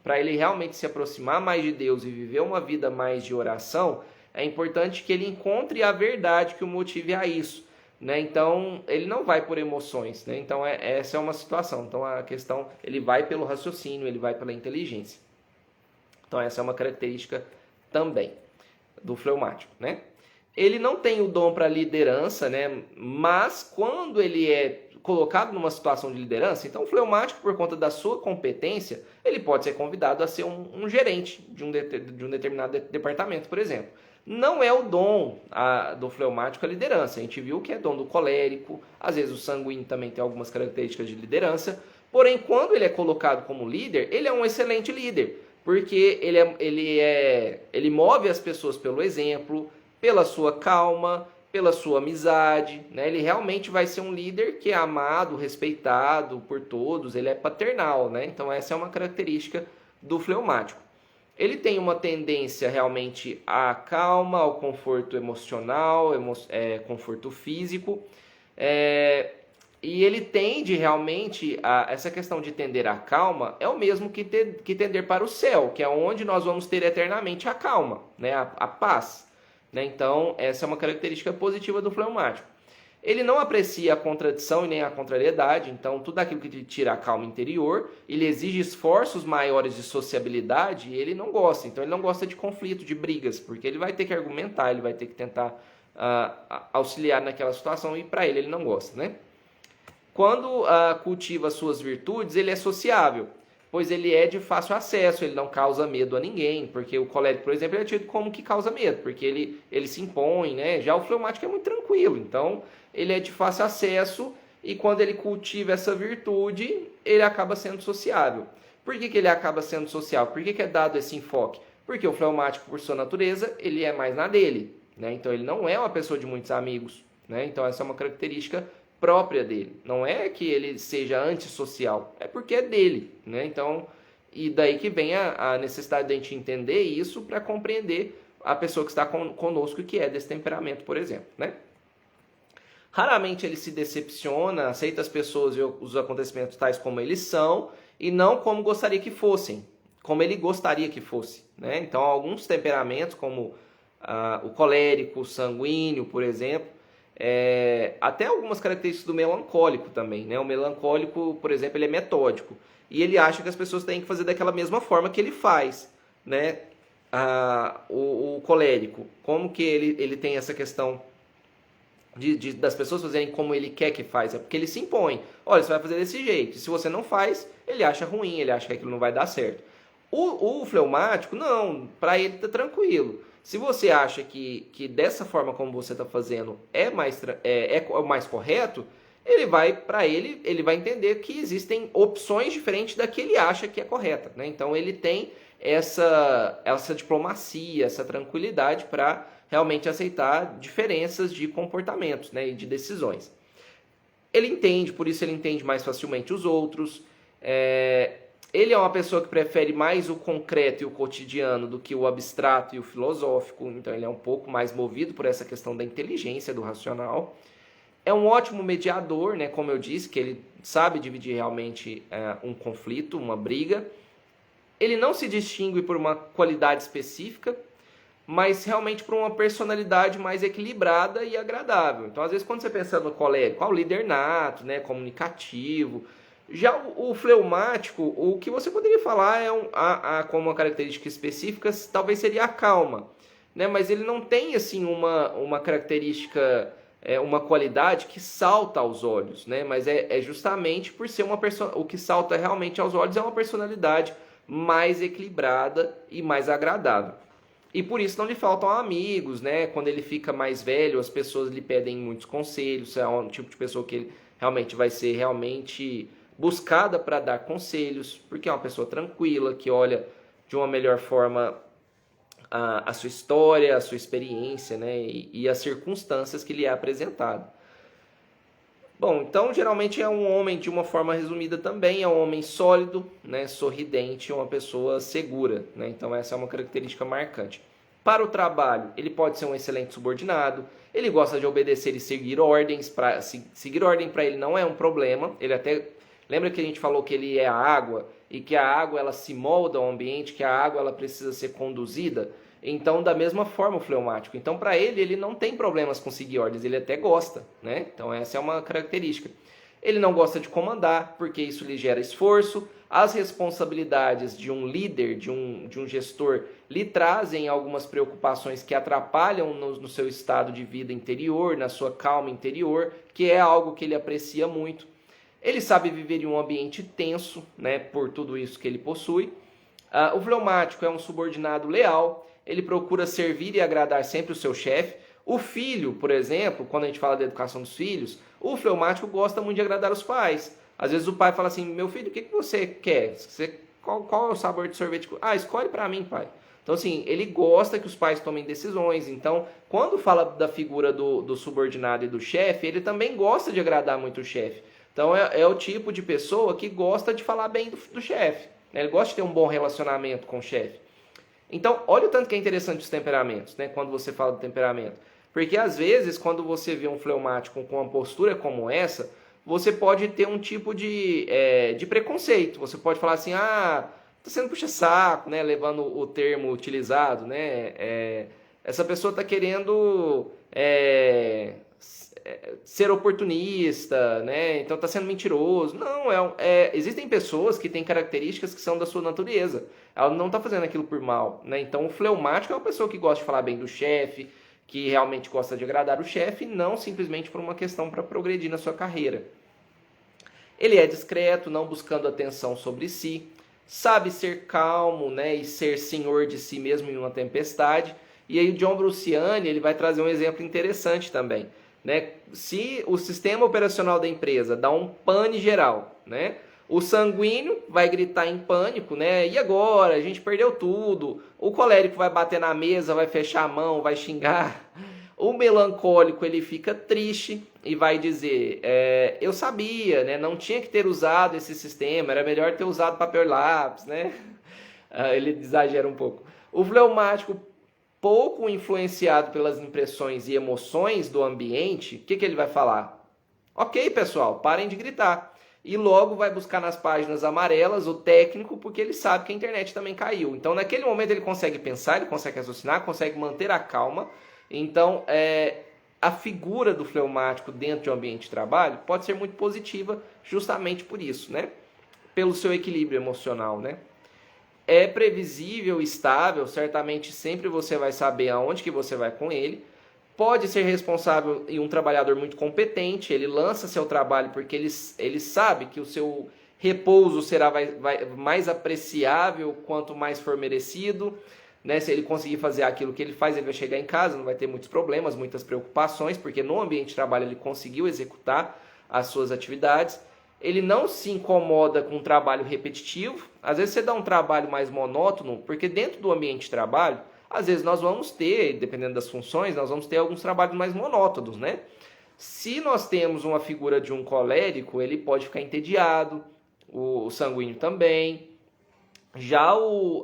para ele realmente se aproximar mais de Deus e viver uma vida mais de oração, é importante que ele encontre a verdade que o motive a isso. né? Então ele não vai por emoções, né? Então essa é uma situação. Então a questão, ele vai pelo raciocínio, ele vai pela inteligência. Então essa é uma característica também do fleumático, né? Ele não tem o dom para liderança, né? Mas quando ele é colocado numa situação de liderança, então o fleumático, por conta da sua competência, ele pode ser convidado a ser um gerente de um determinado departamento, por exemplo. Não é o dom do fleumático a liderança. A gente viu que é dom do colérico, às vezes o sanguíneo também tem algumas características de liderança, porém quando ele é colocado como líder, ele é um excelente líder, porque ele move as pessoas pelo exemplo, pela sua calma, pela sua amizade, né? Ele realmente vai ser um líder que é amado, respeitado por todos, ele é paternal, né? Então essa é uma característica do fleumático. Ele tem uma tendência realmente à calma, ao conforto emocional, conforto físico, e ele tende realmente essa questão de tender à calma é o mesmo que tender para o céu, que é onde nós vamos ter eternamente a calma, né? A paz. Né? Então, essa é uma característica positiva do fleumático. Ele não aprecia a contradição e nem a contrariedade, então tudo aquilo que te tira a calma interior, ele exige esforços maiores de sociabilidade e ele não gosta. Então, ele não gosta de conflito, de brigas, porque ele vai ter que argumentar, ele vai ter que tentar auxiliar naquela situação e para ele não gosta. Né? Quando cultiva suas virtudes, ele é sociável, pois ele é de fácil acesso, ele não causa medo a ninguém, porque o colérico, por exemplo, é tido como que causa medo, porque ele se impõe, né? Já o fleumático é muito tranquilo, então ele é de fácil acesso e quando ele cultiva essa virtude, ele acaba sendo sociável. Por que ele acaba sendo sociável? Por que é dado esse enfoque? Porque o fleumático, por sua natureza, ele é mais na dele, né? Então ele não é uma pessoa de muitos amigos, né? Então essa é uma característica própria dele. Não é que ele seja antissocial, é porque é dele, né? Então, e daí que vem a necessidade de a gente entender isso para compreender a pessoa que está conosco que é desse temperamento, por exemplo, né? Raramente ele se decepciona, aceita as pessoas e os acontecimentos tais como eles são e não como gostaria que fossem, como ele gostaria que fosse, né? Então, alguns temperamentos como o colérico, o sanguíneo, por exemplo, até algumas características do melancólico também, né? O melancólico, por exemplo, ele é metódico e ele acha que as pessoas têm que fazer daquela mesma forma que ele faz, né? O colérico, como que ele tem essa questão das pessoas fazerem como ele quer que faz? É porque ele se impõe. Olha, você vai fazer desse jeito. E se você não faz, ele acha ruim, ele acha que aquilo não vai dar certo. O fleumático, não, para ele tá tranquilo. Se você acha que dessa forma como você está fazendo é o mais correto, ele vai entender que existem opções diferentes da que ele acha que é correta, né? Então ele tem essa diplomacia, essa tranquilidade para realmente aceitar diferenças de comportamentos, né, e de decisões. Ele entende, por isso ele entende mais facilmente os outros. Ele é uma pessoa que prefere mais o concreto e o cotidiano do que o abstrato e o filosófico, então ele é um pouco mais movido por essa questão da inteligência, do racional. É um ótimo mediador, né, como eu disse, que ele sabe dividir realmente um conflito, uma briga. Ele não se distingue por uma qualidade específica, mas realmente por uma personalidade mais equilibrada e agradável. Então, às vezes, quando você pensa no colérico, o líder nato, né, comunicativo. Já o fleumático, o que você poderia falar como uma característica específica, talvez seria a calma, né? Mas ele não tem assim uma característica, uma qualidade que salta aos olhos, né? Mas é justamente por ser uma pessoa, o que salta realmente aos olhos é uma personalidade mais equilibrada e mais agradável. E por isso não lhe faltam amigos, né? Quando ele fica mais velho, as pessoas lhe pedem muitos conselhos, é um tipo de pessoa que ele realmente vai ser buscada para dar conselhos, porque é uma pessoa tranquila, que olha de uma melhor forma a sua história, a sua experiência, né? E as circunstâncias que lhe é apresentado. Bom, então geralmente é um homem, de uma forma resumida também, é um homem sólido, né? Sorridente, uma pessoa segura, né? Então essa é uma característica marcante. Para o trabalho, ele pode ser um excelente subordinado, ele gosta de obedecer e seguir ordens, seguir ordem para ele não é um problema, ele até... Lembra que a gente falou que ele é a água e que a água ela se molda ao ambiente, que a água ela precisa ser conduzida? Então, da mesma forma, o fleumático. Então, para ele, ele não tem problemas com seguir ordens, ele até gosta, né? Então, essa é uma característica. Ele não gosta de comandar, porque isso lhe gera esforço. As responsabilidades de um líder, de um gestor, lhe trazem algumas preocupações que atrapalham no seu estado de vida interior, na sua calma interior, que é algo que ele aprecia muito. Ele sabe viver em um ambiente tenso, né, por tudo isso que ele possui. O fleumático é um subordinado leal, ele procura servir e agradar sempre o seu chefe. O filho, por exemplo, quando a gente fala da educação dos filhos, o fleumático gosta muito de agradar os pais. Às vezes o pai fala assim, meu filho, o que você quer? Qual é o sabor de sorvete? Ah, escolhe para mim, pai. Então, assim, ele gosta que os pais tomem decisões. Então, quando fala da figura do subordinado e do chefe, ele também gosta de agradar muito o chefe. Então, é o tipo de pessoa que gosta de falar bem do chefe. Né? Ele gosta de ter um bom relacionamento com o chefe. Então, olha o tanto que é interessante os temperamentos, né? Quando você fala do temperamento. Porque, às vezes, quando você vê um fleumático com uma postura como essa, você pode ter um tipo de preconceito. Você pode falar assim, tá sendo puxa-saco, né? Levando o termo utilizado, né? Essa pessoa está querendo ser oportunista, né? Então está sendo mentiroso. Não, existem pessoas que têm características que são da sua natureza. Ela não está fazendo aquilo por mal, né? Então o fleumático é uma pessoa que gosta de falar bem do chefe, que realmente gosta de agradar o chefe, não simplesmente por uma questão para progredir na sua carreira. Ele é discreto, não buscando atenção sobre si, sabe ser calmo, né, e ser senhor de si mesmo em uma tempestade. E aí o John Bruciani ele vai trazer um exemplo interessante também. Né? Se o sistema operacional da empresa dá um pane geral, né? O sanguíneo vai gritar em pânico, né? E agora? A gente perdeu tudo. O colérico vai bater na mesa, vai fechar a mão, vai xingar. O melancólico ele fica triste e vai dizer, eu sabia, né? Não tinha que ter usado esse sistema, era melhor ter usado papel e lápis, né? Ele exagera um pouco. O fleumático, pouco influenciado pelas impressões e emoções do ambiente, o que ele vai falar? Ok, pessoal, parem de gritar. E logo vai buscar nas páginas amarelas o técnico, porque ele sabe que a internet também caiu. Então, naquele momento, ele consegue pensar, ele consegue raciocinar, consegue manter a calma. Então, a figura do fleumático dentro de um ambiente de trabalho pode ser muito positiva justamente por isso, né? Pelo seu equilíbrio emocional, né? É previsível, estável, certamente sempre você vai saber aonde que você vai com ele. Pode ser responsável e um trabalhador muito competente, ele lança seu trabalho porque ele sabe que o seu repouso será mais apreciável quanto mais for merecido. Né? Se ele conseguir fazer aquilo que ele faz, ele vai chegar em casa, não vai ter muitos problemas, muitas preocupações, porque no ambiente de trabalho ele conseguiu executar as suas atividades. Ele não se incomoda com um trabalho repetitivo. Às vezes você dá um trabalho mais monótono, porque dentro do ambiente de trabalho, às vezes nós vamos ter, dependendo das funções, nós vamos ter alguns trabalhos mais monótonos, né? Se nós temos uma figura de um colérico, ele pode ficar entediado, o sanguíneo também. Já o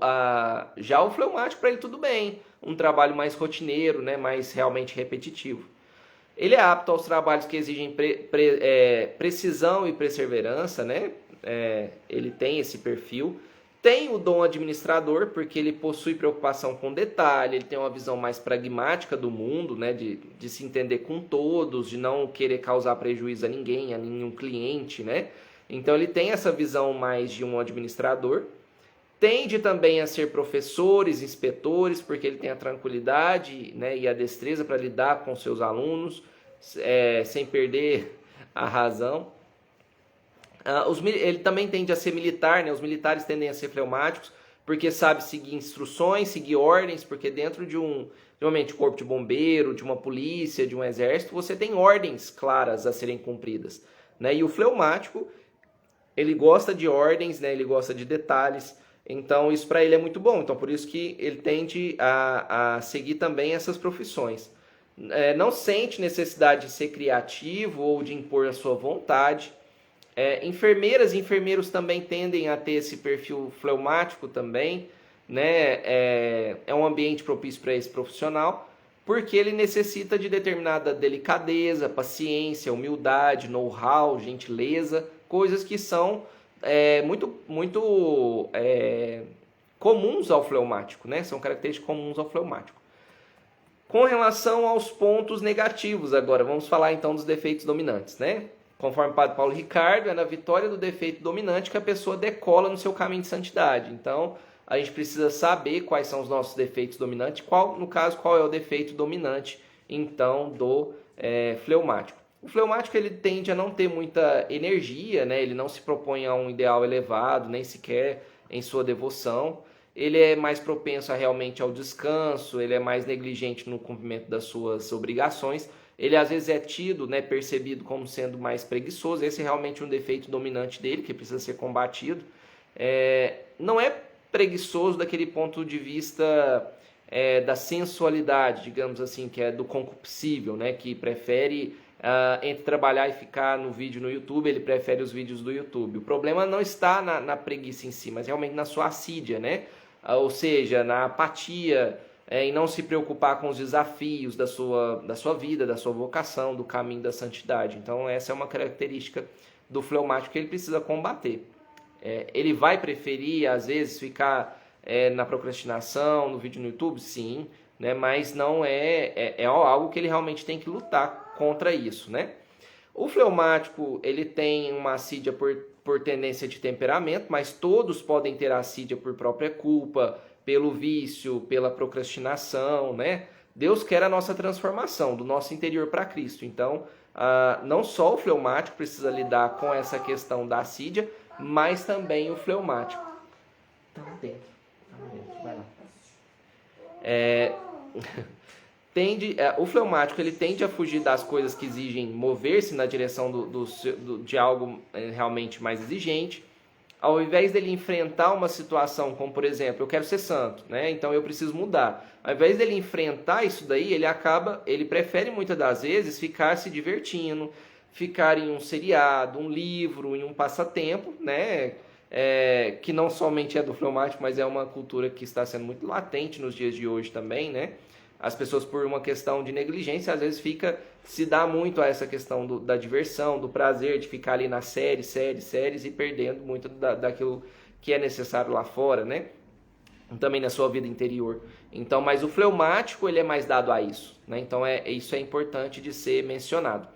fleumático, para ele tudo bem, um trabalho mais rotineiro, né? Mais realmente repetitivo. Ele é apto aos trabalhos que exigem precisão e perseverança, né? Ele tem esse perfil. Tem o dom administrador, porque ele possui preocupação com detalhe, ele tem uma visão mais pragmática do mundo, né? De se entender com todos, de não querer causar prejuízo a ninguém, a nenhum cliente, né? Então ele tem essa visão mais de um administrador. Tende também a ser professores, inspetores, porque ele tem a tranquilidade, né, e a destreza para lidar com seus alunos, sem perder a razão. Ele também tende a ser militar, né? Os militares tendem a ser fleumáticos, porque sabe seguir instruções, seguir ordens, porque dentro de um corpo de bombeiro, de uma polícia, de um exército, você tem ordens claras a serem cumpridas. Né? E o fleumático, ele gosta de ordens, né? Ele gosta de detalhes, então isso para ele é muito bom. Então por isso que ele tende a seguir também essas profissões. Não sente necessidade de ser criativo ou de impor a sua vontade. Enfermeiras e enfermeiros também tendem a ter esse perfil fleumático também, né? É um ambiente propício para esse profissional, porque ele necessita de determinada delicadeza, paciência, humildade, know-how, gentileza, coisas que são muito comuns ao fleumático, né? São características comuns ao fleumático. Com relação aos pontos negativos agora, vamos falar então dos defeitos dominantes, né? Conforme o Padre Paulo Ricardo, é na vitória do defeito dominante que a pessoa decola no seu caminho de santidade. Então, a gente precisa saber quais são os nossos defeitos dominantes, no caso, qual é o defeito dominante, então, do fleumático. O fleumático, ele tende a não ter muita energia, né? Ele não se propõe a um ideal elevado, nem sequer em sua devoção. Ele é mais propenso realmente ao descanso, ele é mais negligente no cumprimento das suas obrigações. Ele às vezes é tido, né, percebido como sendo mais preguiçoso. Esse é realmente um defeito dominante dele, que precisa ser combatido. Não é preguiçoso daquele ponto de vista da sensualidade, digamos assim, que é do concupiscível, né, que prefere, entre trabalhar e ficar no vídeo no YouTube, ele prefere os vídeos do YouTube. O problema não está na preguiça em si, mas realmente na sua assídia, né? Ou seja, na apatia, em não se preocupar com os desafios da sua vida, da sua vocação, do caminho da santidade. Então essa é uma característica do fleumático que ele precisa combater. Ele vai preferir, às vezes, ficar na procrastinação, no vídeo no YouTube? Sim, né? Mas não é algo que ele realmente tem que lutar contra isso, né? O fleumático, ele tem uma assídia por tendência de temperamento, mas todos podem ter assídia por própria culpa, pelo vício, pela procrastinação, né? Deus quer a nossa transformação do nosso interior para Cristo. Então, não só o fleumático precisa lidar com essa questão da assídia, mas também o fleumático. Tá dentro, vai lá. O fleumático, ele tende a fugir das coisas que exigem mover-se na direção de algo realmente mais exigente. Ao invés dele enfrentar uma situação como, por exemplo, eu quero ser santo, né? Então eu preciso mudar. Ao invés dele enfrentar isso daí, ele prefere muitas das vezes ficar se divertindo, ficar em um seriado, um livro, em um passatempo, né? Que não somente é do fleumático, mas é uma cultura que está sendo muito latente nos dias de hoje também, né? As pessoas, por uma questão de negligência, às vezes se dá muito a essa questão da diversão, do prazer de ficar ali na séries e perdendo muito daquilo que é necessário lá fora, né? Também na sua vida interior. Então, mas o fleumático, ele é mais dado a isso, né? Então, isso é importante de ser mencionado.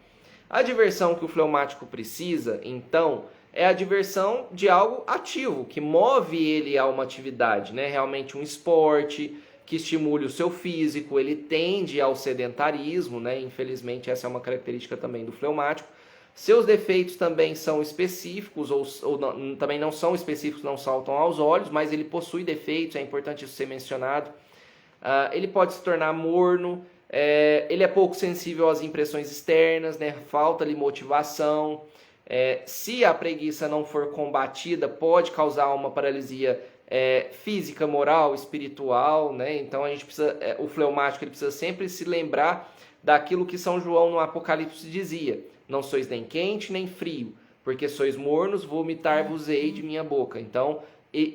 A diversão que o fleumático precisa, então, é a diversão de algo ativo, que move ele a uma atividade, né? Realmente um esporte que estimule o seu físico. Ele tende ao sedentarismo, né? Infelizmente essa é uma característica também do fleumático. Seus defeitos também são específicos, ou não, também não são específicos, não saltam aos olhos, mas ele possui defeitos, é importante isso ser mencionado. Ele pode se tornar morno, ele é pouco sensível às impressões externas, né? Falta-lhe motivação. Se a preguiça não for combatida, pode causar uma paralisia física, moral, espiritual, né? Então a gente precisa, o fleumático, ele precisa sempre se lembrar daquilo que São João no Apocalipse dizia: não sois nem quente nem frio, porque sois mornos, vomitar-vos-ei de minha boca. Então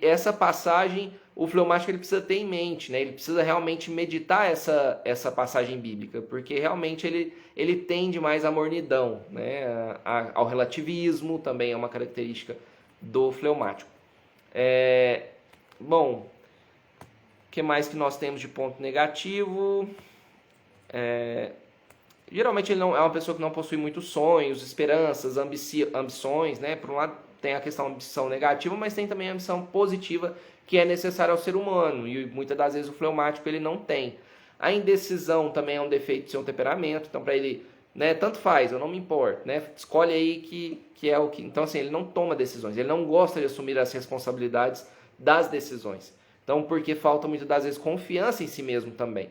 essa passagem o fleumático ele precisa ter em mente, né? Ele precisa realmente meditar essa passagem bíblica, porque realmente ele tende mais à mornidão, né? Ao relativismo, também é uma característica do fleumático. Bom, o que mais que nós temos de ponto negativo? Geralmente ele não é uma pessoa que não possui muitos sonhos, esperanças, ambições, né? Por um lado tem a questão da ambição negativa, mas tem também a ambição positiva que é necessária ao ser humano, e muitas das vezes o fleumático ele não tem. A indecisão também é um defeito do seu temperamento, então para ele, né, tanto faz, eu não me importo, né? Escolhe aí que é o que... Então assim, ele não toma decisões, ele não gosta de assumir as responsabilidades das decisões. Então, porque falta muitas das vezes confiança em si mesmo também.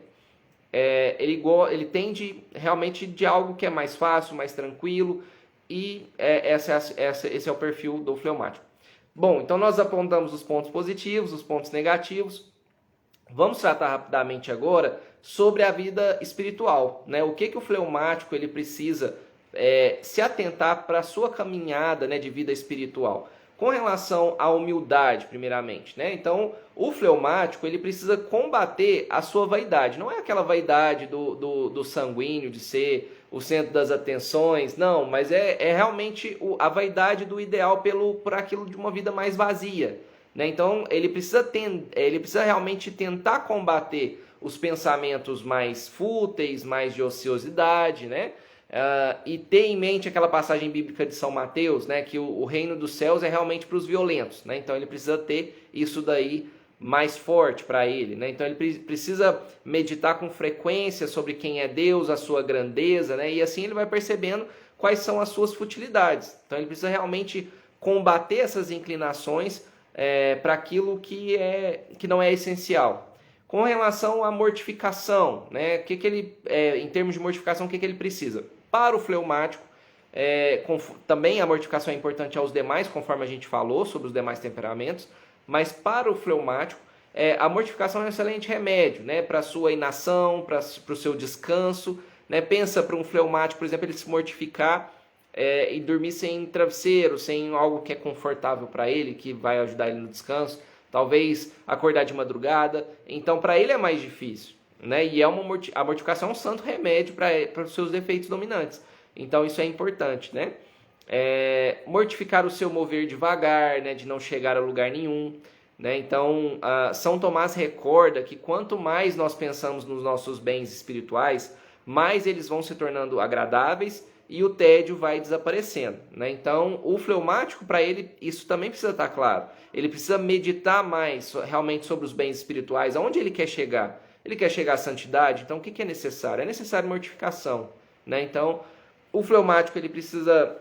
Ele tende realmente de algo que é mais fácil, mais tranquilo, e esse é o perfil do fleumático. Bom, então nós apontamos os pontos positivos, os pontos negativos. Vamos tratar rapidamente agora sobre a vida espiritual, né? O que o fleumático ele precisa se atentar para a sua caminhada, né, de vida espiritual. Com relação à humildade, primeiramente, né? Então, o fleumático, ele precisa combater a sua vaidade. Não é aquela vaidade do sanguíneo, de ser o centro das atenções, não, mas é realmente a vaidade do ideal por aquilo de uma vida mais vazia, né? Então ele precisa realmente tentar combater os pensamentos mais fúteis, mais de ociosidade, né? E ter em mente aquela passagem bíblica de São Mateus, né? Que o reino dos céus é realmente para os violentos, né? Então ele precisa ter isso daí mais forte para ele, né? Então ele precisa meditar com frequência sobre quem é Deus, a sua grandeza, né? E assim ele vai percebendo quais são as suas futilidades. Então ele precisa realmente combater essas inclinações para aquilo que não é essencial. Com relação à mortificação, né? Em termos de mortificação, o que ele precisa? Para o fleumático, também a mortificação é importante aos demais, conforme a gente falou sobre os demais temperamentos, mas para o fleumático, a mortificação é um excelente remédio, né? Para a sua inação, para o seu descanso, né? Pensa para um fleumático, por exemplo, ele se mortificar e dormir sem travesseiro, sem algo que é confortável para ele, que vai ajudar ele no descanso, talvez acordar de madrugada. Então, para ele é mais difícil, né? E a mortificação é um santo remédio para os seus defeitos dominantes. Então, isso é importante, né? Mortificar o seu mover devagar, né? De não chegar a lugar nenhum, né? Então, São Tomás recorda que quanto mais nós pensamos nos nossos bens espirituais, mais eles vão se tornando agradáveis e o tédio vai desaparecendo, né? Então, o fleumático, para ele, isso também precisa estar claro. Ele precisa meditar mais realmente sobre os bens espirituais, aonde ele quer chegar. Ele quer chegar à santidade, então o que é necessário? É necessário mortificação, né? Então, o fleumático ele precisa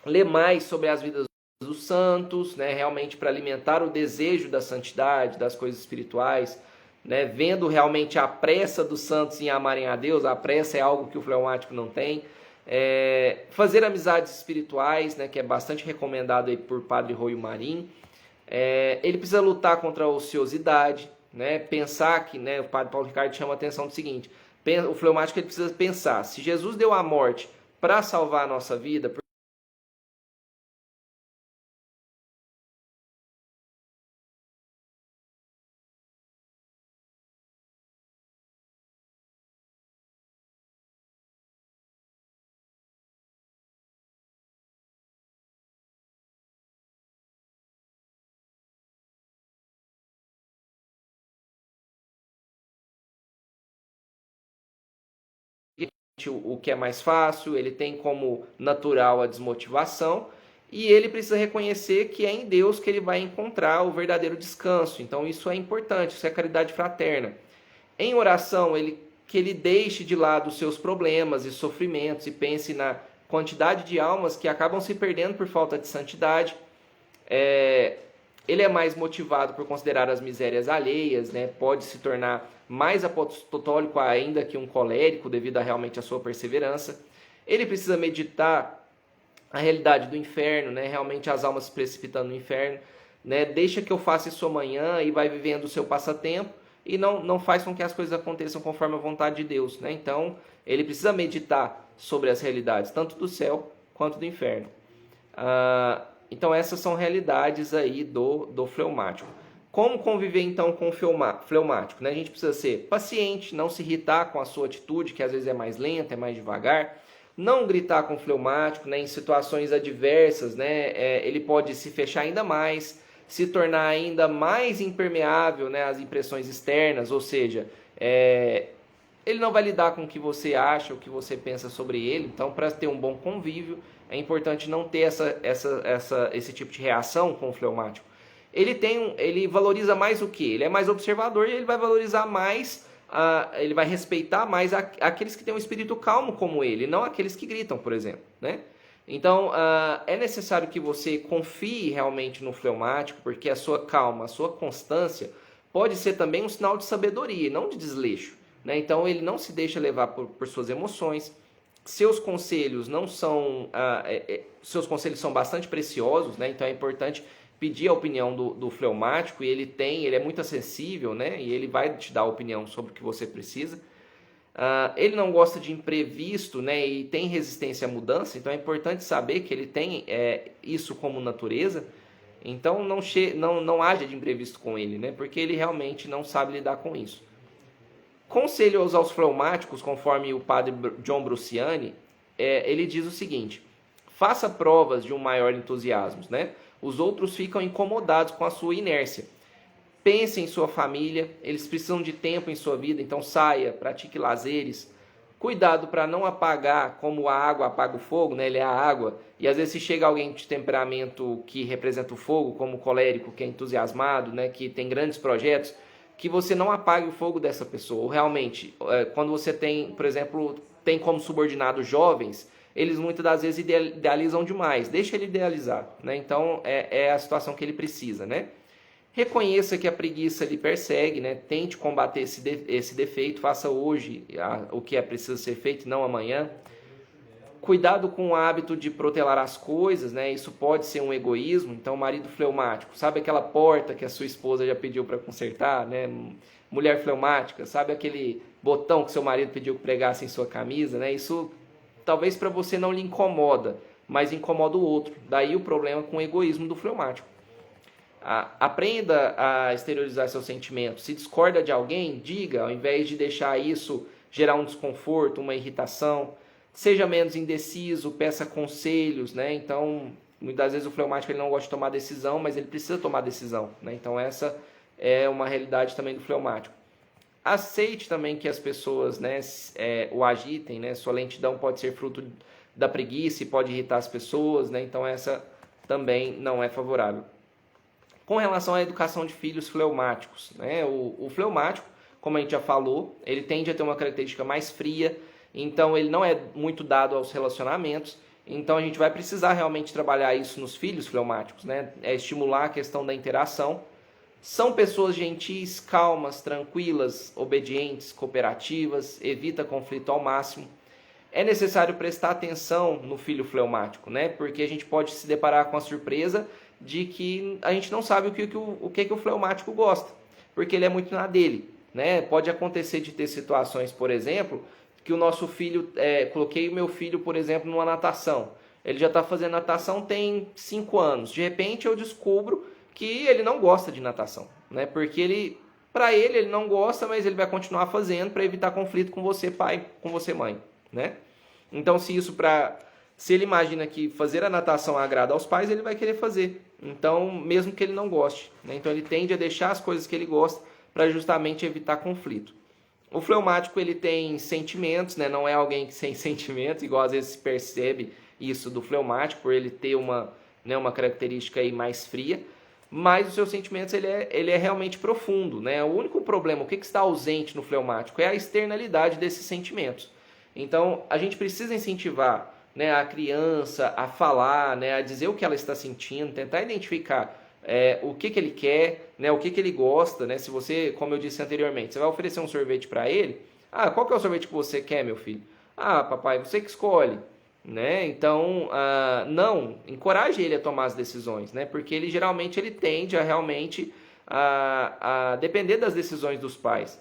ler mais sobre as vidas dos santos, né? Realmente para alimentar o desejo da santidade, das coisas espirituais, né? Vendo realmente a pressa dos santos em amarem a Deus. A pressa é algo que o fleumático não tem. Fazer amizades espirituais, né, que é bastante recomendado aí por Padre Roio Marim. Ele precisa lutar contra a ociosidade, né, pensar que, né, o Padre Paulo Ricardo chama a atenção do seguinte: o fleumático ele precisa pensar, se Jesus deu a morte para salvar a nossa vida, o que é mais fácil, ele tem como natural a desmotivação, e ele precisa reconhecer que é em Deus que ele vai encontrar o verdadeiro descanso. Então isso é importante, isso é caridade fraterna. Em oração, que ele deixe de lado os seus problemas e sofrimentos e pense na quantidade de almas que acabam se perdendo por falta de santidade. Ele é mais motivado por considerar as misérias alheias, né? Pode se tornar mais apostólico ainda que um colérico devido realmente à sua perseverança. Ele precisa meditar a realidade do inferno, né? Realmente as almas se precipitando no inferno, né? Deixa que eu faça isso amanhã e vai vivendo o seu passatempo e não faz com que as coisas aconteçam conforme a vontade de Deus, né? Então ele precisa meditar sobre as realidades tanto do céu quanto do inferno. Então essas são realidades aí do fleumático. Como conviver então com o fleumático? Né? A gente precisa ser paciente, não se irritar com a sua atitude, que às vezes é mais lenta, é mais devagar. Não gritar com o fleumático, né? Em situações adversas, né? Ele pode se fechar ainda mais, se tornar ainda mais impermeável, né? Às impressões externas, ou seja, ele não vai lidar com o que você acha, o que você pensa sobre ele. Então, para ter um bom convívio, é importante não ter esse tipo de reação com o fleumático. Ele valoriza mais o quê? Ele é mais observador e ele vai valorizar mais, ele vai respeitar mais aqueles que têm um espírito calmo como ele, não aqueles que gritam, por exemplo, né? Então, é necessário que você confie realmente no fleumático, porque a sua calma, a sua constância pode ser também um sinal de sabedoria, não de desleixo, né? Então, ele não se deixa levar por suas emoções. Seus conselhos seus conselhos são bastante preciosos, né? Então é importante pedir a opinião do fleumático, e ele é muito acessível, né? E ele vai te dar a opinião sobre o que você precisa. Ele não gosta de imprevisto, né? E tem resistência à mudança, então é importante saber que ele tem isso como natureza. Então não haja de imprevisto com ele, né? Porque ele realmente não sabe lidar com isso. Conselho aos fleumáticos, conforme o padre John Bruciani, ele diz o seguinte: faça provas de um maior entusiasmo, né? Os outros ficam incomodados com a sua inércia. Pense em sua família, eles precisam de tempo em sua vida, então saia, pratique lazeres. Cuidado para não apagar como a água apaga o fogo, né? Ele é a água. E às vezes se chega alguém de temperamento que representa o fogo, como o colérico, que é entusiasmado, né? Que tem grandes projetos, que você não apague o fogo dessa pessoa. Ou realmente, quando você tem, por exemplo, tem como subordinados jovens, eles muitas das vezes idealizam demais. Deixa ele idealizar, né? Então é a situação que ele precisa, né? Reconheça que a preguiça lhe persegue, né? Tente combater esse defeito, faça hoje o que é preciso ser feito, não amanhã. Cuidado com o hábito de protelar as coisas, né? Isso pode ser um egoísmo. Então, marido fleumático, sabe aquela porta que a sua esposa já pediu para consertar, né? Mulher fleumática, sabe aquele botão que seu marido pediu que pregasse em sua camisa, né? Isso talvez para você não lhe incomoda, mas incomoda o outro. Daí o problema com o egoísmo do fleumático. Aprenda a exteriorizar seus sentimentos. Se discorda de alguém, diga, ao invés de deixar isso gerar um desconforto, uma irritação. Seja menos indeciso, peça conselhos, né? Então, muitas vezes o fleumático ele não gosta de tomar decisão, mas ele precisa tomar decisão, né? Então, essa é uma realidade também do fleumático. Aceite também que as pessoas, né, o agitem, né? Sua lentidão pode ser fruto da preguiça e pode irritar as pessoas, né? Então, essa também não é favorável. Com relação à educação de filhos fleumáticos, né? O fleumático, como a gente já falou, ele tende a ter uma característica mais fria, então ele não é muito dado aos relacionamentos, então a gente vai precisar realmente trabalhar isso nos filhos fleumáticos, né? Estimular a questão da interação. São pessoas gentis, calmas, tranquilas, obedientes, cooperativas, evita conflito ao máximo. É necessário prestar atenção no filho fleumático, né? Porque a gente pode se deparar com a surpresa de que a gente não sabe o que o fleumático gosta, porque ele é muito na dele, né? Pode acontecer de ter situações, por exemplo, que o nosso filho, coloquei o meu filho, por exemplo, numa natação. Ele já está fazendo natação tem 5 anos. De repente eu descubro que ele não gosta de natação, né? Porque para ele não gosta, mas ele vai continuar fazendo para evitar conflito com você pai, com você mãe, né? Então se ele imagina que fazer a natação agrada aos pais, ele vai querer fazer. Então, mesmo que ele não goste, né? Então ele tende a deixar as coisas que ele gosta para justamente evitar conflito. O fleumático ele tem sentimentos, né? Não é alguém que sem sentimentos, igual às vezes se percebe isso do fleumático, por ele ter uma característica aí mais fria, mas os seus sentimentos ele é realmente profundo, né? O único problema, o que está ausente no fleumático é a externalidade desses sentimentos. Então a gente precisa incentivar, né, a criança a falar, né, a dizer o que ela está sentindo, tentar identificar o que ele quer, né, o que ele gosta, né? Se você, como eu disse anteriormente, você vai oferecer um sorvete para ele, qual que é o sorvete que você quer, meu filho? Papai, você que escolhe, né? Então, não, encoraje ele a tomar as decisões, né? Porque ele geralmente ele tende a realmente a depender das decisões dos pais.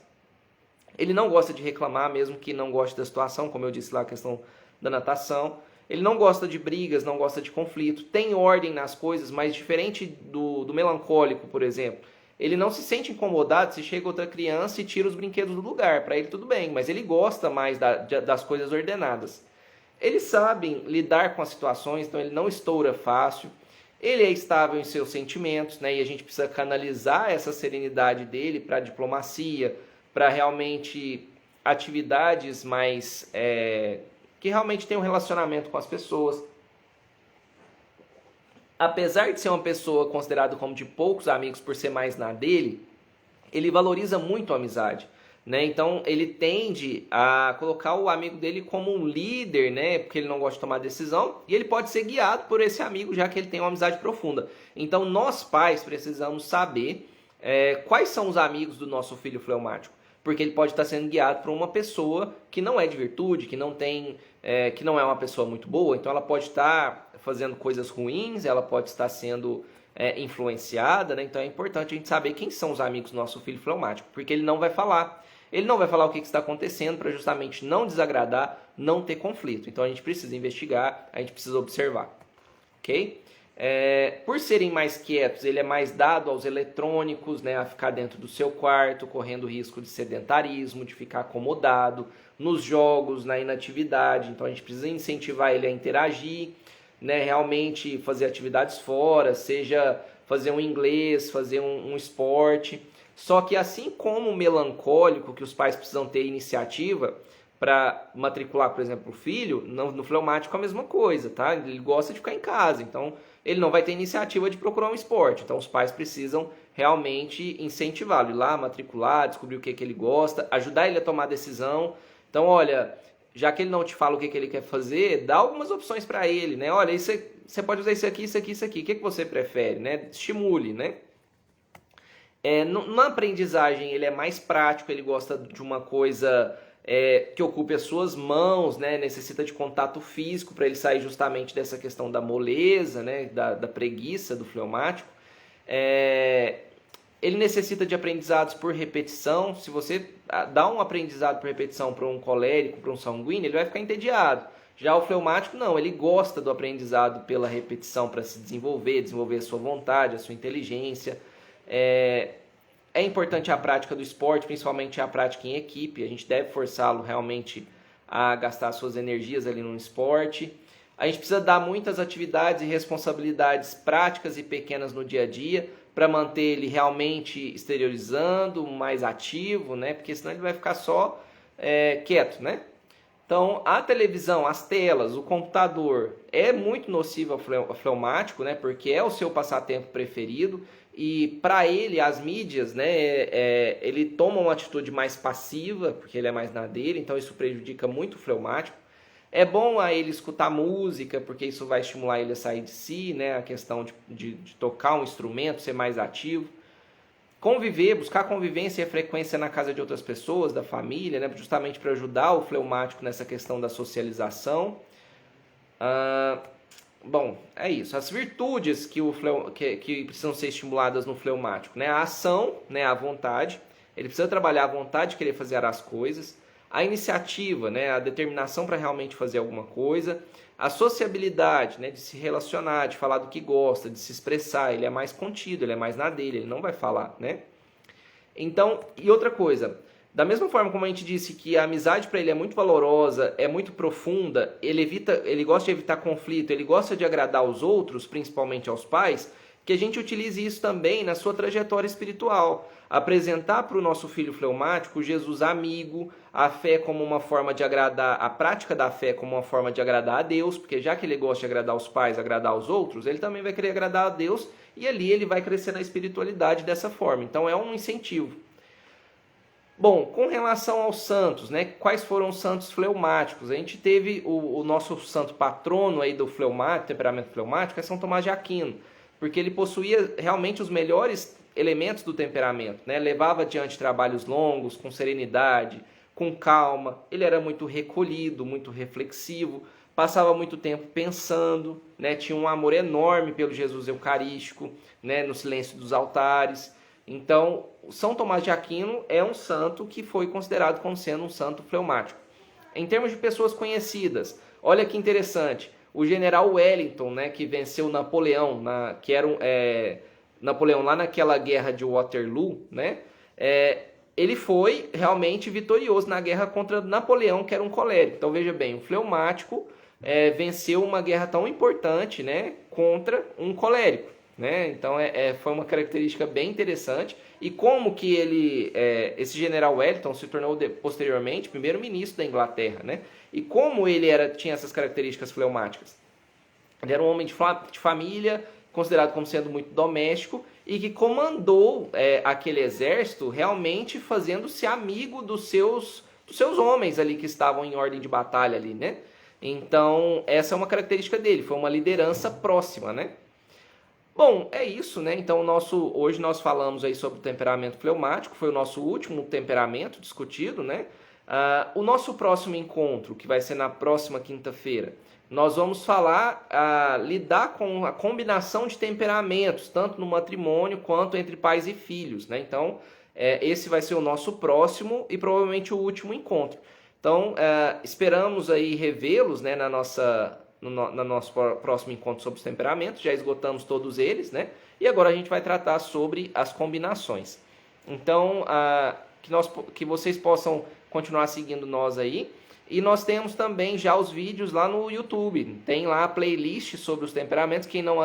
Ele não gosta de reclamar, mesmo que não goste da situação, como eu disse lá, a questão da natação. Ele não gosta de brigas, não gosta de conflito, tem ordem nas coisas, mas diferente do melancólico, por exemplo, ele não se sente incomodado se chega outra criança e tira os brinquedos do lugar. Para ele tudo bem, mas ele gosta mais das coisas ordenadas. Eles sabem lidar com as situações, então ele não estoura fácil. Ele é estável em seus sentimentos, né? E a gente precisa canalizar essa serenidade dele para a diplomacia, para realmente atividades mais que realmente tem um relacionamento com as pessoas. Apesar de ser uma pessoa considerada como de poucos amigos por ser mais na dele, ele valoriza muito a amizade, né? Então ele tende a colocar o amigo dele como um líder, né? Porque ele não gosta de tomar decisão, e ele pode ser guiado por esse amigo, já que ele tem uma amizade profunda. Então nós pais precisamos saber quais são os amigos do nosso filho fleumático, porque ele pode estar sendo guiado por uma pessoa que não é de virtude, que não é uma pessoa muito boa. Então ela pode estar fazendo coisas ruins, ela pode estar sendo influenciada, né? Então é importante a gente saber quem são os amigos do nosso filho fleumático, porque ele não vai falar. Ele não vai falar o que está acontecendo para justamente não desagradar, não ter conflito. Então a gente precisa investigar, a gente precisa observar, ok? Por serem mais quietos, ele é mais dado aos eletrônicos, né, a ficar dentro do seu quarto, correndo risco de sedentarismo, de ficar acomodado, nos jogos, na inatividade. Então a gente precisa incentivar ele a interagir. né, realmente fazer atividades fora, seja fazer um inglês, fazer um esporte. Só que assim como o melancólico, que os pais precisam ter iniciativa para matricular, por exemplo, o filho, no fleumático é a mesma coisa, tá? Ele gosta de ficar em casa, então ele não vai ter iniciativa de procurar um esporte. Então os pais precisam realmente incentivá-lo, ir lá, matricular, descobrir o que ele gosta, ajudar ele a tomar decisão. Então, olha, já que ele não te fala o que ele quer fazer, dá algumas opções para ele, né? Olha, isso, você pode usar isso aqui, isso aqui, isso aqui. O que você prefere, né? Estimule, né? Na aprendizagem ele é mais prático, ele gosta de uma coisa que ocupe as suas mãos, né? Necessita de contato físico para ele sair justamente dessa questão da moleza, né? da preguiça do fleumático. Ele necessita de aprendizados por repetição. Se você dá um aprendizado por repetição para um colérico, para um sanguíneo, ele vai ficar entediado. Já o fleumático não, ele gosta do aprendizado pela repetição para se desenvolver a sua vontade, a sua inteligência. É importante a prática do esporte, principalmente a prática em equipe. A gente deve forçá-lo realmente a gastar suas energias ali no esporte. A gente precisa dar muitas atividades e responsabilidades práticas e pequenas no dia a dia para manter ele realmente exteriorizando, mais ativo, né? Porque senão ele vai ficar só quieto, né? Então, a televisão, as telas, o computador é muito nocivo ao fleumático, né? Porque é o seu passatempo preferido. E para ele, as mídias, né, ele toma uma atitude mais passiva, porque ele é mais na dele, então isso prejudica muito o fleumático. É bom a ele escutar música, porque isso vai estimular ele a sair de si, né, a questão de tocar um instrumento, ser mais ativo. Conviver, buscar convivência e frequência na casa de outras pessoas, da família, né, justamente para ajudar o fleumático nessa questão da socialização. Bom, é isso. As virtudes que precisam ser estimuladas no fleumático, né? A ação, né? A vontade. Ele precisa trabalhar a vontade de querer fazer as coisas. A iniciativa, né? A determinação para realmente fazer alguma coisa. A sociabilidade, né? De se relacionar, de falar do que gosta, de se expressar. Ele é mais contido, ele é mais na dele, ele não vai falar, né? Então, e outra coisa... Da mesma forma como a gente disse que a amizade para ele é muito valorosa, é muito profunda, ele gosta de evitar conflito, ele gosta de agradar aos outros, principalmente aos pais, que a gente utilize isso também na sua trajetória espiritual. Apresentar para o nosso filho fleumático Jesus amigo, a fé como uma forma de agradar, a prática da fé como uma forma de agradar a Deus, porque já que ele gosta de agradar aos pais, agradar aos outros, ele também vai querer agradar a Deus e ali ele vai crescer na espiritualidade dessa forma. Então é um incentivo. Bom, com relação aos santos, né? Quais foram os santos fleumáticos? A gente teve o nosso santo patrono aí do fleumático, temperamento fleumático, é São Tomás de Aquino, porque ele possuía realmente os melhores elementos do temperamento, né? Levava adiante trabalhos longos, com serenidade, com calma. Ele era muito recolhido, muito reflexivo, passava muito tempo pensando, né? Tinha um amor enorme pelo Jesus Eucarístico, né? No silêncio dos altares. Então, São Tomás de Aquino é um santo que foi considerado como sendo um santo fleumático. Em termos de pessoas conhecidas, olha que interessante, o general Wellington, né, que venceu Napoleão, Napoleão lá naquela guerra de Waterloo, né, ele foi realmente vitorioso na guerra contra Napoleão, que era um colérico. Então veja bem, o fleumático venceu uma guerra tão importante, né, contra um colérico. Né? Então foi uma característica bem interessante. E como que esse general Wellington se tornou posteriormente primeiro-ministro da Inglaterra, né? E como ele tinha essas características fleumáticas? Ele era um homem de família, considerado como sendo muito doméstico, e que comandou aquele exército realmente fazendo-se amigo dos seus homens ali que estavam em ordem de batalha ali, né? Então essa é uma característica dele, foi uma liderança próxima, né? Bom, é isso, né? Então hoje nós falamos aí sobre o temperamento fleumático, foi o nosso último temperamento discutido, né? O nosso próximo encontro, que vai ser na próxima quinta-feira, nós vamos lidar com a combinação de temperamentos, tanto no matrimônio quanto entre pais e filhos, né? Então, esse vai ser o nosso próximo e provavelmente o último encontro. Então, esperamos aí revê-los, né, no nosso próximo encontro sobre os temperamentos. Já esgotamos todos eles, né? E agora a gente vai tratar sobre as combinações. Então, que vocês possam continuar seguindo nós aí. E nós temos também já os vídeos lá no YouTube. Tem lá a playlist sobre os temperamentos. Quem não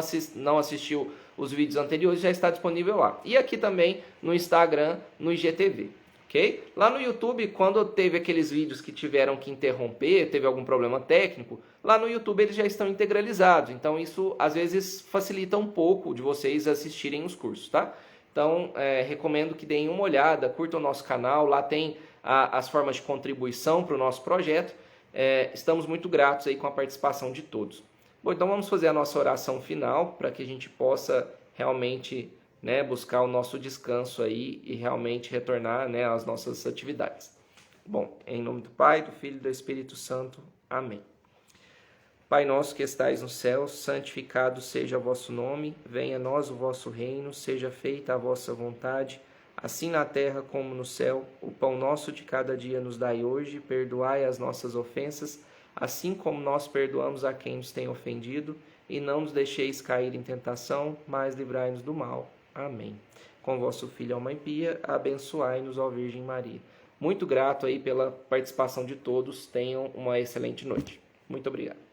assistiu os vídeos anteriores já está disponível lá. E aqui também no Instagram, no IGTV. Ok? Lá no YouTube, quando teve aqueles vídeos que tiveram que interromper, teve algum problema técnico, lá no YouTube eles já estão integralizados. Então isso às vezes facilita um pouco de vocês assistirem os cursos, tá? Então recomendo que deem uma olhada, curtam o nosso canal, lá tem as formas de contribuição para o nosso projeto. Estamos muito gratos aí com a participação de todos. Bom, então vamos fazer a nossa oração final para que a gente possa realmente buscar o nosso descanso aí e realmente retornar às nossas atividades. Bom, em nome do Pai, do Filho e do Espírito Santo. Amém. Pai nosso que estais no céu, santificado seja o vosso nome, venha a nós o vosso reino, seja feita a vossa vontade, assim na terra como no céu. O pão nosso de cada dia nos dai hoje, perdoai as nossas ofensas, assim como nós perdoamos a quem nos tem ofendido, e não nos deixeis cair em tentação, mas livrai-nos do mal. Amém. Com vosso Filho, a Mãe Pia, abençoai-nos, ó Virgem Maria. Muito grato aí pela participação de todos. Tenham uma excelente noite. Muito obrigado.